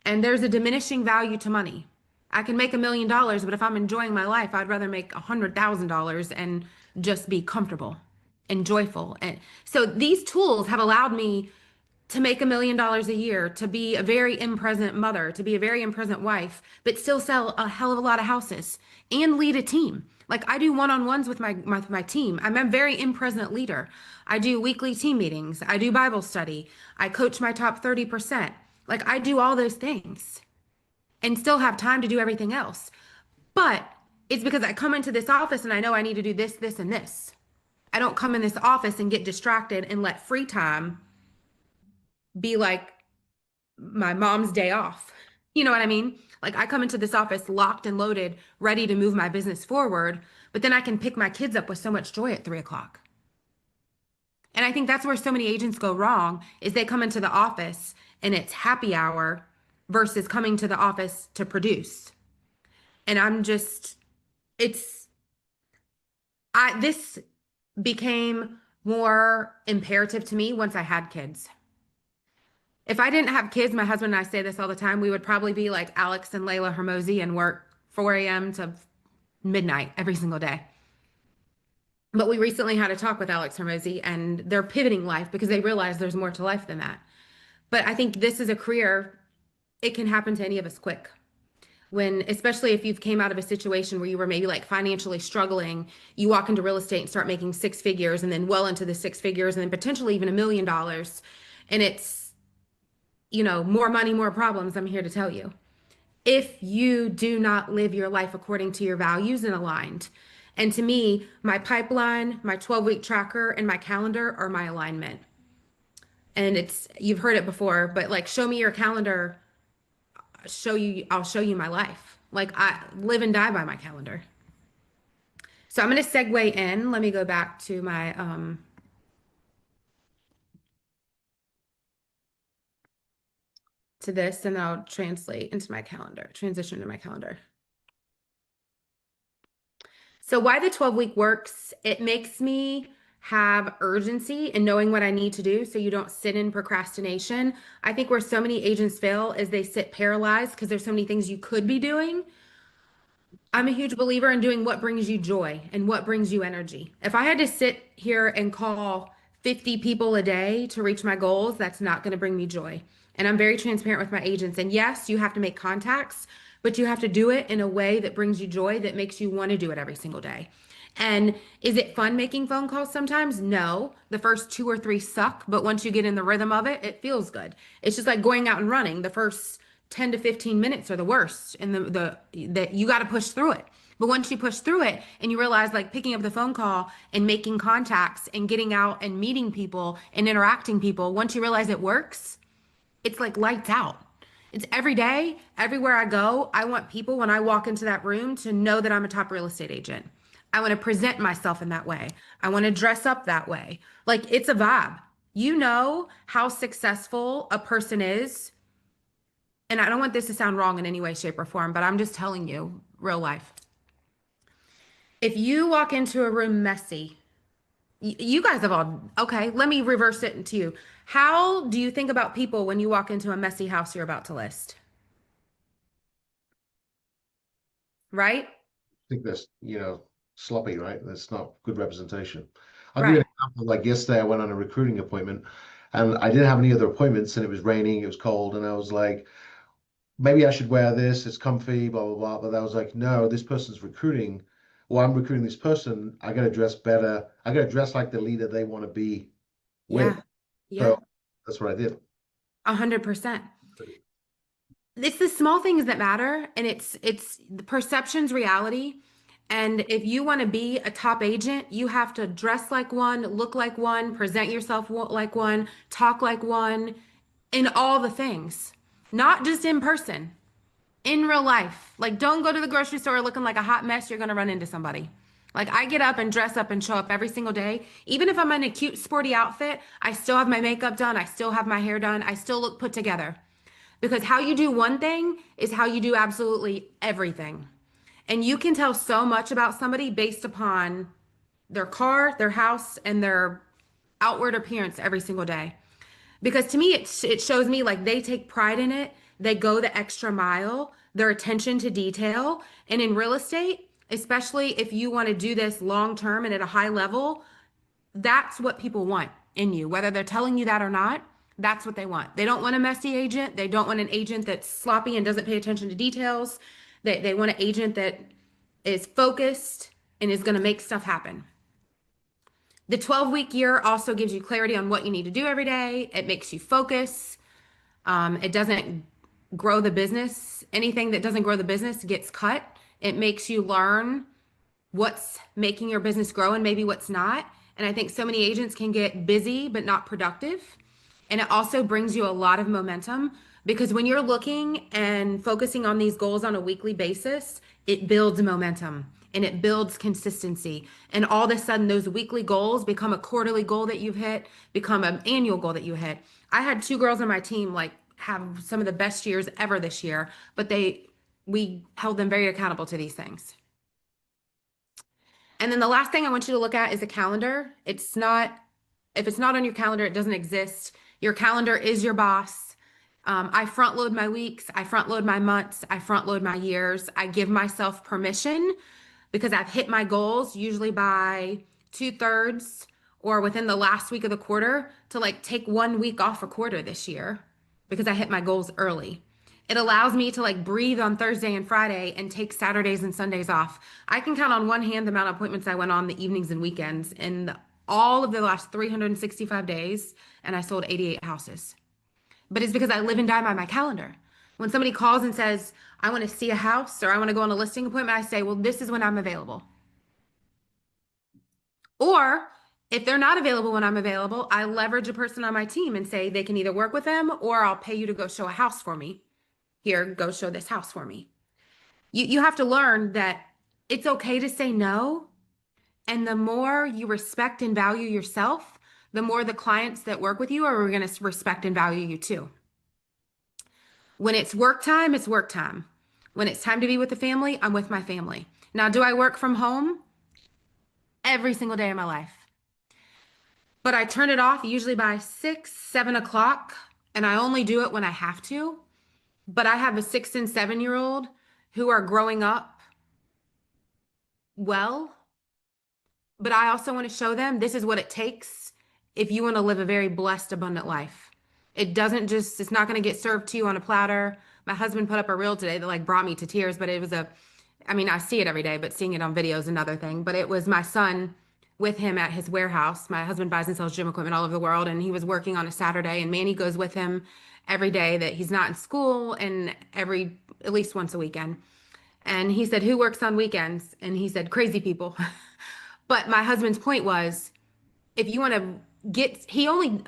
And there's a diminishing value to money. I can make $1 million, but if I'm enjoying my life, I'd rather make $100,000 and just be comfortable and joyful. And so these tools have allowed me to make $1 million a year, to be a very present mother, to be a very present wife, but still sell a hell of a lot of houses and lead a team. Like I do one-on-ones with my team. I'm a very present leader. I do weekly team meetings. I do Bible study. I coach my top 30%. Like I do all those things and still have time to do everything else. But it's because I come into this office and I know I need to do this, this, and this. I don't come in this office and get distracted and let free time be like my mom's day off. You know what I mean? Like I come into this office locked and loaded, ready to move my business forward, but then I can pick my kids up with so much joy at 3 o'clock. And I think that's where so many agents go wrong, is they come into the office and it's happy hour versus coming to the office to produce. And this became more imperative to me once I had kids. If I didn't have kids, my husband and I say this all the time, we would probably be like Alex and Layla Hermosi and work 4 a.m. to midnight every single day. But we recently had a talk with Alex Hermosi, and they're pivoting life because they realize there's more to life than that. But I think this is a career, it can happen to any of us quick. When, especially if you've came out of a situation where you were maybe like financially struggling, you walk into real estate and start making six figures, and then well into the six figures, and then potentially even $1 million. And it's, you know, more money, more problems, I'm here to tell you. If you do not live your life according to your values and aligned. And to me, my pipeline, my 12-week tracker, and my calendar are my alignment. And it's, you've heard it before, but like, show me your calendar, I'll show you my life. Like, I live and die by my calendar. So I'm going to segue in. Let me go back to my to this, and I'll translate into my calendar, transition to my calendar. So why the 12-week works, it makes me have urgency in knowing what I need to do so you don't sit in procrastination. I think where so many agents fail is they sit paralyzed because there's so many things you could be doing. I'm a huge believer in doing what brings you joy and what brings you energy. If I had to sit here and call 50 people a day to reach my goals, that's not going to bring me joy. And I'm very transparent with my agents. And yes, you have to make contacts, but you have to do it in a way that brings you joy, that makes you want to do it every single day. And is it fun making phone calls sometimes? No. The first 2 or 3 suck, but once you get in the rhythm of it, it feels good. It's just like going out and running. The first 10 to 15 minutes are the worst, and that you got to push through it. But once you push through it and you realize, like, picking up the phone call and making contacts and getting out and meeting people and interacting people, once you realize it works, it's like lights out. It's every day, everywhere I go. I want people, when I walk into that room, to know that I'm a top real estate agent. I want to present myself in that way. I want to dress up that way. Like, it's a vibe. You know how successful a person is. And I don't want this to sound wrong in any way, shape, or form, but I'm just telling you, real life. If you walk into a room messy, you guys have all, okay, let me reverse it to you. How do you think about people when you walk into a messy house you're about to list? Right? I think that's, sloppy, right? That's not good representation. I'll give you Right. an example. Like yesterday, I went on a recruiting appointment and I didn't have any other appointments, and it was raining, it was cold, and I was like, maybe I should wear this, it's comfy, blah, blah, blah. But I was like, no, this person's recruiting. Well, I'm recruiting this person. I got to dress better. I got to dress like the leader they want to be with. Yeah. Yeah. So that's what I did. 100%. It's the small things that matter, and it's the perception's reality. And if you want to be a top agent, you have to dress like one, look like one, present yourself like one, talk like one, in all the things, not just in person, in real life. Like, don't go to the grocery store looking like a hot mess. You're going to run into somebody. Like, I get up and dress up and show up every single day. Even if I'm in a cute, sporty outfit, I still have my makeup done. I still have my hair done. I still look put together. Because how you do one thing is how you do absolutely everything. And you can tell so much about somebody based upon their car, their house, and their outward appearance every single day. Because to me, it shows me like they take pride in it. They go the extra mile, their attention to detail. And in real estate, especially if you want to do this long term and at a high level, that's what people want in you, whether they're telling you that or not. That's what they want. They don't want a messy agent. They don't want an agent that's sloppy and doesn't pay attention to details. They want an agent that is focused and is going to make stuff happen. The 12-week year also gives you clarity on what you need to do every day. It makes you focus. It doesn't grow the business. Anything that doesn't grow the business gets cut. It makes you learn what's making your business grow and maybe what's not. And I think so many agents can get busy but not productive. And it also brings you a lot of momentum, because when you're looking and focusing on these goals on a weekly basis, it builds momentum and it builds consistency. And all of a sudden, those weekly goals become a quarterly goal that you've hit, become an annual goal that you hit. I had 2 girls on my team like have some of the best years ever this year, but we held them very accountable to these things. And then the last thing I want you to look at is a calendar. If it's not on your calendar, it doesn't exist. Your calendar is your boss. I front load my weeks. I front load my months. I front load my years. I give myself permission because I've hit my goals usually by 2/3 or within the last week of the quarter to like take 1 week off a quarter this year because I hit my goals early. It allows me to like breathe on Thursday and Friday and take Saturdays and Sundays off. I can count on one hand the amount of appointments I went on the evenings and weekends in all of the last 365 days, and I sold 88 houses. But it's because I live and die by my calendar. When somebody calls and says, I want to see a house or I want to go on a listing appointment, I say, well, this is when I'm available. Or if they're not available when I'm available, I leverage a person on my team and say they can either work with them or I'll pay you to go show a house for me. Here, go show this house for me. You have to learn that it's okay to say no. And the more you respect and value yourself, the more the clients that work with you are going to respect and value you too. When it's work time, it's work time. When it's time to be with the family, I'm with my family. Now, do I work from home? Every single day of my life. But I turn it off usually by 6, 7 o'clock, and I only do it when I have to. But I have a 6 and 7-year-old who are growing up well. But I also want to show them this is what it takes if you want to live a very blessed, abundant life. It doesn't just, it's not going to get served to you on a platter. My husband put up a reel today that like brought me to tears, but it was I mean, I see it every day, but seeing it on video is another thing. But it was my son with him at his warehouse. My husband buys and sells gym equipment all over the world, and he was working on a Saturday, and Manny goes with him every day that he's not in school and at least once a weekend. And he said, who works on weekends? And he said, crazy people. But my husband's point was, if you want to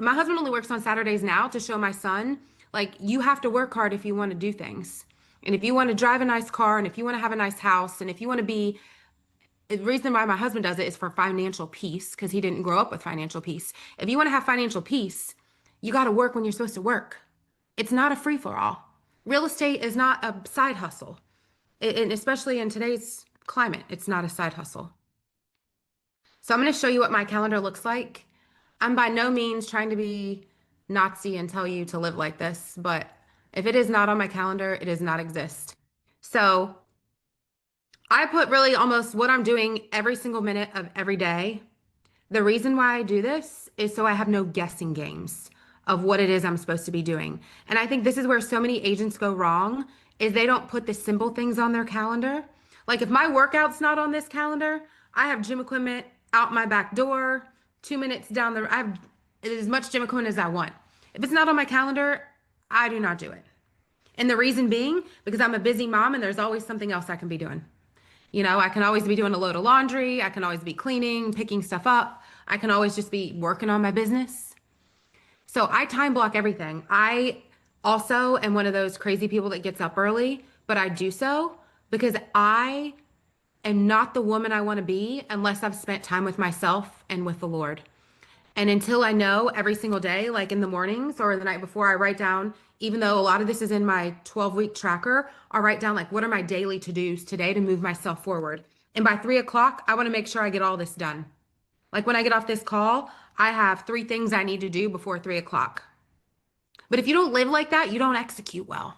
my husband only works on Saturdays now to show my son, like, you have to work hard if you want to do things. And if you want to drive a nice car, and if you want to have a nice house, and if you want to be, the reason why my husband does it is for financial peace, because he didn't grow up with financial peace. If you want to have financial peace, you got to work when you're supposed to work. It's not a free for all. Real estate is not a side hustle. And especially in today's climate, it's not a side hustle. So I'm going to show you what my calendar looks like. I'm by no means trying to be Nazi and tell you to live like this, but if it is not on my calendar, it does not exist. So I put really almost what I'm doing every single minute of every day. The reason why I do this is so I have no guessing games of what it is I'm supposed to be doing. And I think this is where so many agents go wrong, is they don't put the simple things on their calendar. Like if my workout's not on this calendar, I have gym equipment out my back door, 2 minutes down I have as much gym equipment as I want. If it's not on my calendar, I do not do it. And the reason being, because I'm a busy mom and there's always something else I can be doing. You know, I can always be doing a load of laundry. I can always be cleaning, picking stuff up. I can always just be working on my business. So I time block everything. I also am one of those crazy people that gets up early, but I do so because I am not the woman I want to be unless I've spent time with myself and with the Lord. And until I know every single day, like in the mornings or the night before, I write down, even though a lot of this is in my 12-week tracker, I'll write down like, what are my daily to-dos today to move myself forward? And by 3 o'clock, I want to make sure I get all this done. Like when I get off this call, I have 3 things I need to do before 3 o'clock. But if you don't live like that, you don't execute well.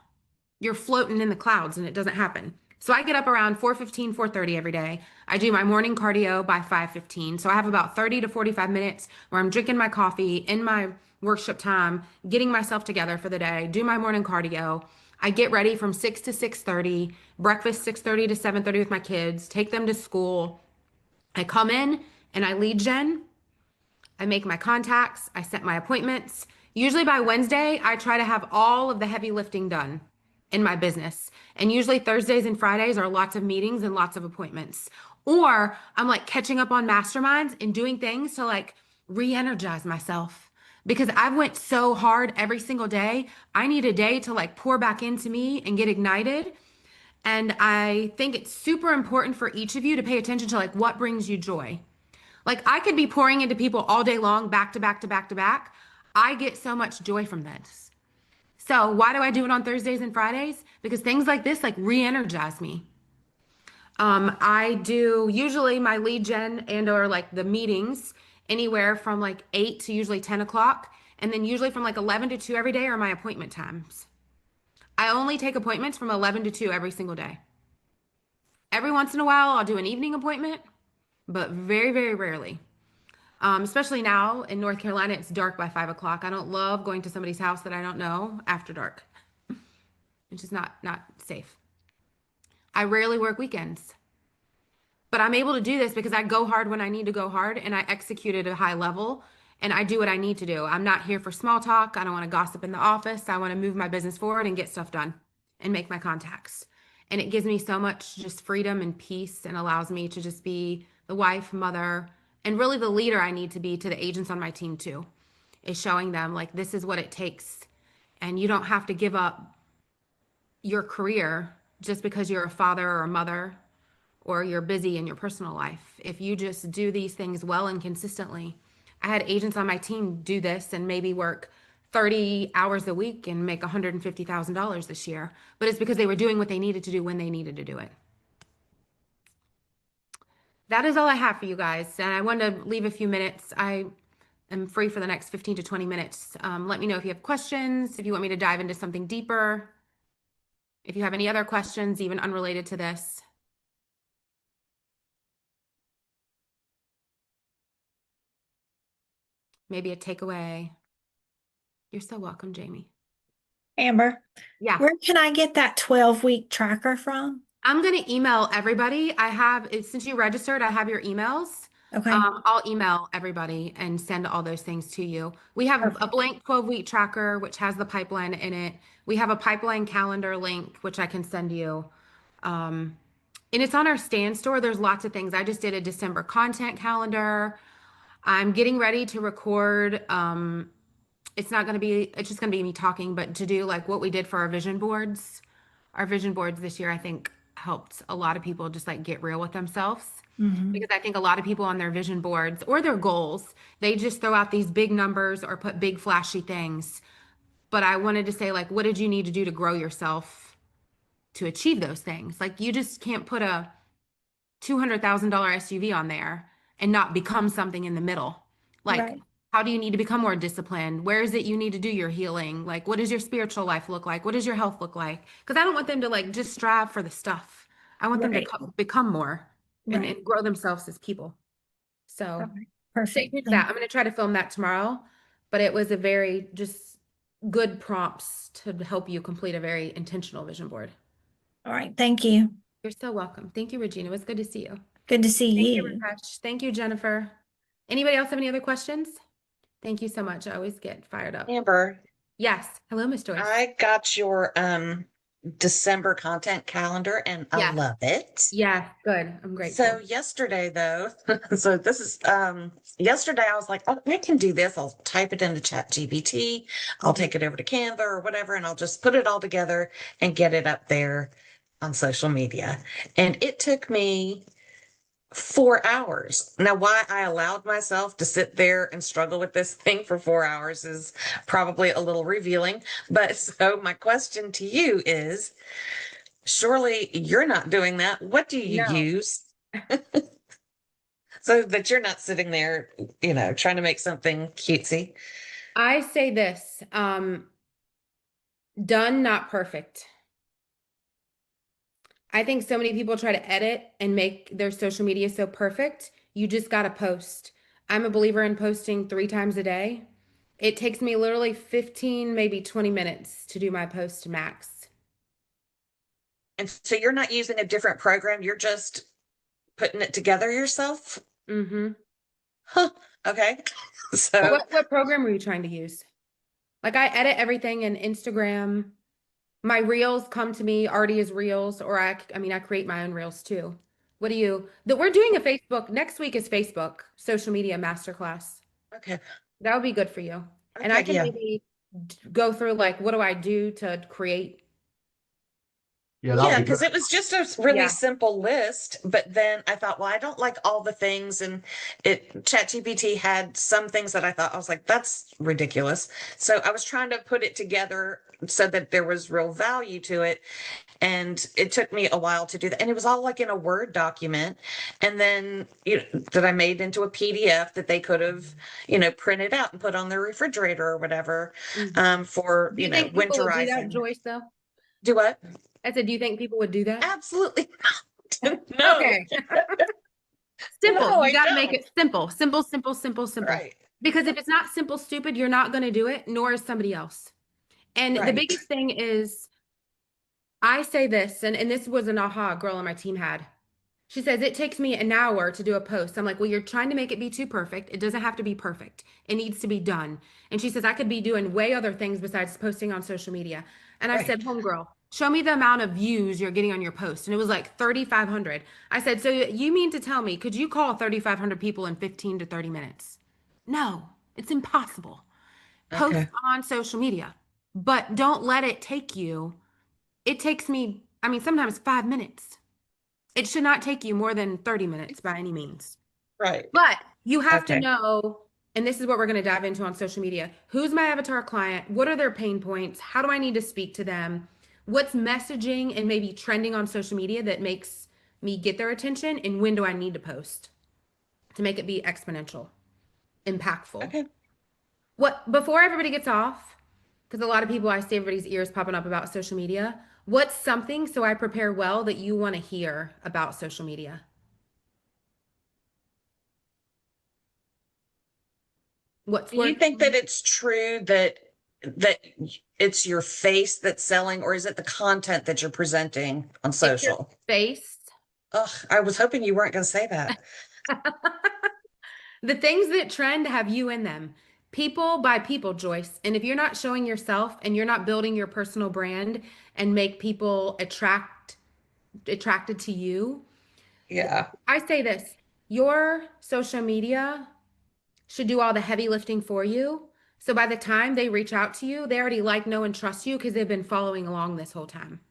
You're floating in the clouds and it doesn't happen. So I get up around 4:15, 4:30 every day. I do my morning cardio by 5:15. So I have about 30 to 45 minutes where I'm drinking my coffee in my worship time, getting myself together for the day, do my morning cardio. I get ready from 6 to 6:30, breakfast 6:30 to 7:30 with my kids, take them to school. I come in and I lead gen. I make my contacts. I set my appointments. Usually by Wednesday, I try to have all of the heavy lifting done in my business. And usually Thursdays and Fridays are lots of meetings and lots of appointments. Or I'm like catching up on masterminds and doing things to like re-energize myself. Because I've went so hard every single day. I need a day to like pour back into me and get ignited. And I think it's super important for each of you to pay attention to like what brings you joy. Like I could be pouring into people all day long, back to back to back to back. I get so much joy from this. So why do I do it on Thursdays and Fridays? Because things like this like re-energize me. I do usually my lead gen and or like the meetings anywhere from like 8 to usually 10 o'clock. And then usually from like 11 to 2 every day are my appointment times. I only take appointments from 11 to 2 every single day. Every once in a while, I'll do an evening appointment, but very, very rarely. Especially now in North Carolina, it's dark by 5 o'clock. I don't love going to somebody's house that I don't know after dark. It's just not safe. I rarely work weekends, but I'm able to do this because I go hard when I need to go hard and I execute at a high level and I do what I need to do. I'm not here for small talk. I don't want to gossip in the office. I want to move my business forward and get stuff done and make my contacts. And it gives me so much just freedom and peace and allows me to just be the wife, mother, and really the leader I need to be to the agents on my team too, is showing them like this is what it takes. And you don't have to give up your career just because you're a father or a mother or you're busy in your personal life. If you just do these things well and consistently. I had agents on my team do this and maybe work 30 hours a week and make $150,000 this year, but it's because they were doing what they needed to do when they needed to do it. That is all I have for you guys. And I wanted to leave a few minutes. I am free for the next 15 to 20 minutes. Let me know if you have questions, if you want me to dive into something deeper, if you have any other questions, even unrelated to this. Maybe a takeaway. You're so welcome, Jamie. Amber, Yeah. where can I get that 12-week tracker from? I'm going to email everybody. Since you registered, I have your emails. Okay. I'll email everybody and send all those things to you. We have a blank 12-week tracker, which has the pipeline in it. We have a pipeline calendar link, which I can send you. And it's on our stand store. There's lots of things. I just did a December content calendar. I'm getting ready to record. It's just going to be me talking, but to do like what we did for our vision boards. Our vision boards this year, I think, helped a lot of people just like get real with themselves. Mhm. Because I think a lot of people on their vision boards or their goals, they just throw out these big numbers or put big flashy things. But I wanted to say, like, what did you need to do to grow yourself to achieve those things? Like, you just can't put a $200,000 SUV on there and not become something in the middle. Like, Right. how do you need to become more disciplined? Where is it you need to do your healing? Like, what does your spiritual life look like? What does your health look like? Because I don't want them to like just strive for the stuff. I want them to Right. become more and Right. grow themselves as people. So All right. stay Perfect. tuned for that. I'm going to try to film that tomorrow, but it was a very just good prompts to help you complete a very intentional vision board. All right. Thank you. You're so welcome. Thank you, Regina. It was good to see you. Good to see Thank you, you. Rakesh. Thank you, Jennifer. Anybody else have any other questions? Thank you so much. I always get fired up. Amber, Yes. Hello, Miss Joyce. I got your December content calendar and I Yes. love it. Yeah, good. I'm grateful. So yesterday though, so this is yesterday I was like, oh, I can do this. I'll type it into ChatGPT, I'll take it over to Canva or whatever, and I'll just put it all together and get it up there on social media. And it took me 4 hours. Now, why I allowed myself to sit there and struggle with this thing for 4 hours is probably a little revealing. But so my question to you is, surely you're not doing that. What do you No. use so that you're not sitting there, trying to make something cutesy? I say this, done, not perfect. I think so many people try to edit and make their social media so perfect. You just got to post. I'm a believer in posting 3 times a day. It takes me literally 15, maybe 20 minutes to do my post max. And so you're not using a different program. You're just putting it together yourself. Mm-hmm. Huh. Okay. So What program were you trying to use? Like I edit everything in Instagram. My reels come to me already as reels, or I create my own reels too. We're doing a Facebook, next week is Facebook, social media masterclass. okay. That would be good for you. And I Okay, can yeah. maybe go through like, what do I do to create? Yeah, that'd Yeah, be because good. it was just a really Yeah. simple list, but then I thought, well, I don't like all the things, and ChatGPT had some things that I was like, that's ridiculous. So I was trying to put it together so that there was real value to it, and it took me a while to do that. And it was all like in a Word document, and then that I made into a PDF that they could have, printed out and put on their refrigerator or whatever, for Do you think people would do that, winterizing. Joyce, though? Do what? I said, do you think people would do that? Absolutely not. No. Okay. Simple. No, You I got to make don't. it simple, simple, simple, simple, simple. Right. Because if it's not simple, stupid, you're not going to do it, nor is somebody else. And the Right. biggest thing is, I say this, and this was an aha a girl on my team had. She says, it takes me an hour to do a post. I'm like, well, you're trying to make it be too perfect. It doesn't have to be perfect. It needs to be done. And she says, I could be doing way other things besides posting on social media. And I Right. said, homegirl, show me the amount of views you're getting on your post. And it was like 3,500. I said, so you mean to tell me, could you call 3,500 people in 15 to 30 minutes? No, it's impossible. Post Okay. on social media, but don't let it take you. It takes me, I mean, sometimes 5 minutes. It should not take you more than 30 minutes by any means. Right. But you have to Okay. know, and this is what we're going to dive into on social media. Who's my avatar client? What are their pain points? How do I need to speak to them? What's messaging and maybe trending on social media that makes me get their attention? And when do I need to post to make it be exponential, impactful? Okay. What, before everybody gets off, because a lot of people, I see everybody's ears popping up about social media. What's something, so I prepare well, that you want to hear about social media? What's Do you think that it's true that it's your face that's selling, or is it the content that you're presenting on It's your social? face? Ugh, I was hoping you weren't going to say that. The things that trend have you in them. People buy people, Joyce. And if you're not showing yourself and you're not building your personal brand and make people attracted to you, Yeah. I say this, your social media should do all the heavy lifting for you. So by the time they reach out to you, they already like, know, and trust you because they've been following along this whole time.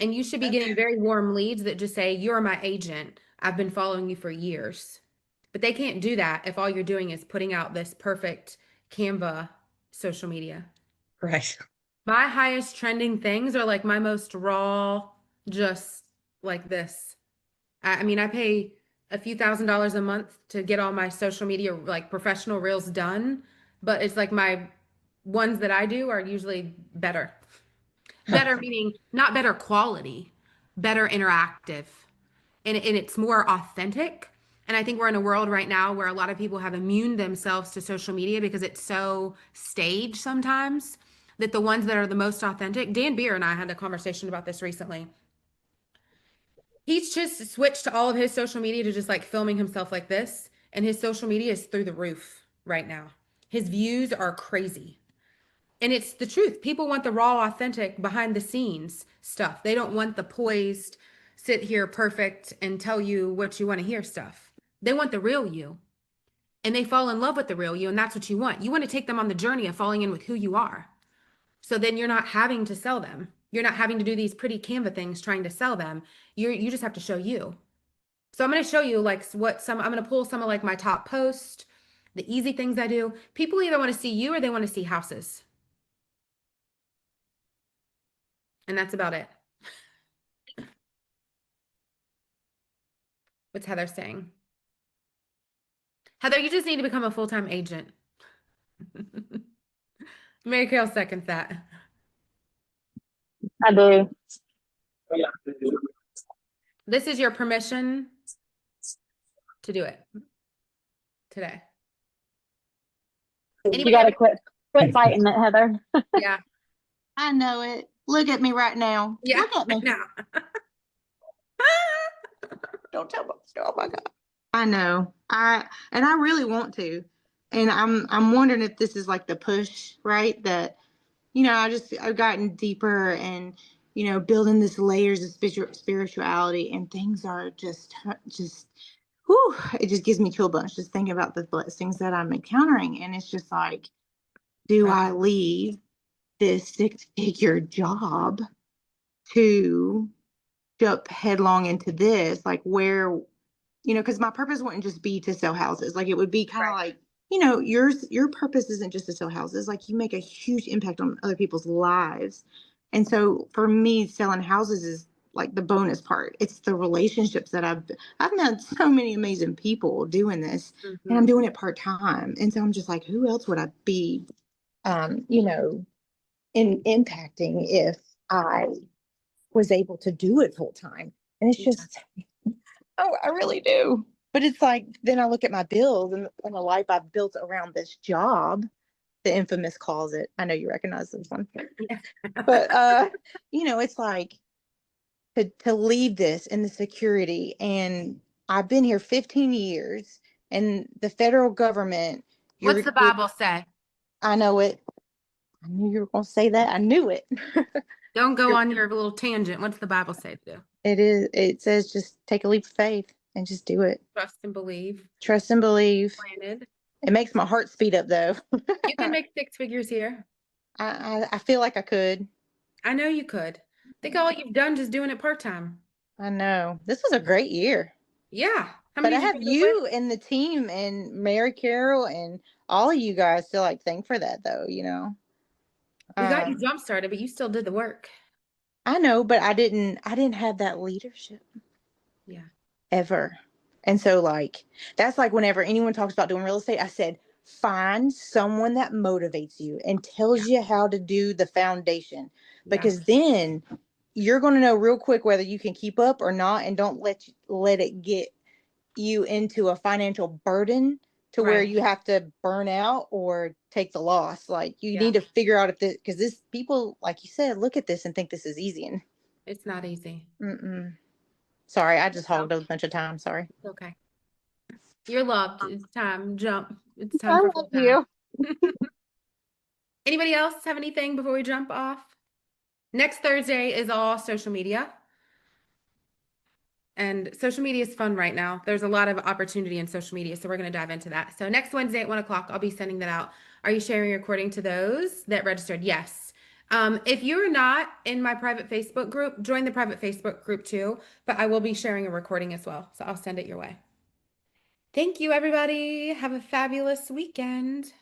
And you should be getting very warm leads that just say, you're my agent. I've been following you for years. But they can't do that if all you're doing is putting out this perfect Canva social media. Right. My highest trending things are like my most raw, just like this. I mean, I pay a few $1,000s a month to get all my social media, like professional reels done, but it's like my ones that I do are usually better. Better meaning not better quality, better interactive. And it's more authentic. And I think we're in a world right now where a lot of people have immune themselves to social media because it's so staged sometimes, that the ones that are the most authentic, Dan Beer and I had a conversation about this recently. He's just switched all of his social media to just like filming himself like this. And his social media is through the roof right now. His views are crazy. And it's the truth. People want the raw, authentic, behind the scenes stuff. They don't want the poised, sit here perfect and tell you what you want to hear stuff. They want the real you. And they fall in love with the real you. And that's what you want. You want to take them on the journey of falling in with who you are. So then you're not having to sell them. You're not having to do these pretty Canva things trying to sell them. You just have to show you. So I'm going to show you like I'm going to pull some of like my top posts, the easy things I do. People either want to see you or they want to see houses. And that's about it. What's Heather saying? Heather, you just need to become a full-time agent. Mary Carol seconds that. I do. This is your permission to do it today. You Anybody gotta have- quit fighting it, Heather. Yeah. I know it. Look at me right now. Yeah. Look at me. Now. Don't tell me. Oh my God. I know. I really want to. And I'm wondering if this is like the push, right? That, I've gotten deeper and, building this layers of spirituality, and things are just, whew, it just gives me chill bumps just thinking about the blessings that I'm encountering. And it's just like, do I leave this 6-figure job to jump headlong into this? Like where, because my purpose wouldn't just be to sell houses. Like it would be kind of like, your purpose isn't just to sell houses. Like you make a huge impact on other people's lives. And so for me, selling houses is like the bonus part. It's the relationships that I've met so many amazing people doing this, and I'm doing it part-time. And so I'm just like, who else would I be, in impacting if I was able to do it full time? And it's just, Oh, I really do. But it's like, then I look at my bills and the life I've built around this job, the infamous closet. I know you recognize this one. But it's like to leave this in the security, and I've been here 15 years, and the federal government, What's the Bible say? I know it. I knew you were going to say that. I knew it. Don't go on your little tangent. What's the Bible say to do? It says just take a leap of faith and just do it. Trust and believe. Trust and believe. Planted. It makes my heart speed up though. You can make 6 figures here. I feel like I could. I know you could. Think all you've done just doing it part-time. I know. This was a great year. Yeah. How But many I did have you you and the team and Mary Carol and all of you guys to like thank for that though, We got you Um, jump started, but you still did the work. I know, but I didn't have that leadership Yeah. ever. And so like that's like whenever anyone talks about doing real estate, I said find someone that motivates you and tells you how to do the foundation, because then you're going to know real quick whether you can keep up or not, and don't let it get you into a financial burden to where Right. you have to burn out or take the loss. Like you Yeah. need to figure out if this, because this people, like you said, look at this and think this is easy. And It's not easy. sorry, I just hogged a bunch of time. Sorry. It's okay. You're loved. It's time. Jump. It's I time for love full you. time. Anybody else have anything before we jump off? Next Thursday is all social media. And social media is fun right now. There's a lot of opportunity in social media, so we're going to dive into that. So next Wednesday at 1 o'clock, I'll be sending that out. Are you sharing recording to those that registered? Yes. If you're not in my private Facebook group, join the private Facebook group too, but I will be sharing a recording as well. So I'll send it your way. Thank you, everybody. Have a fabulous weekend.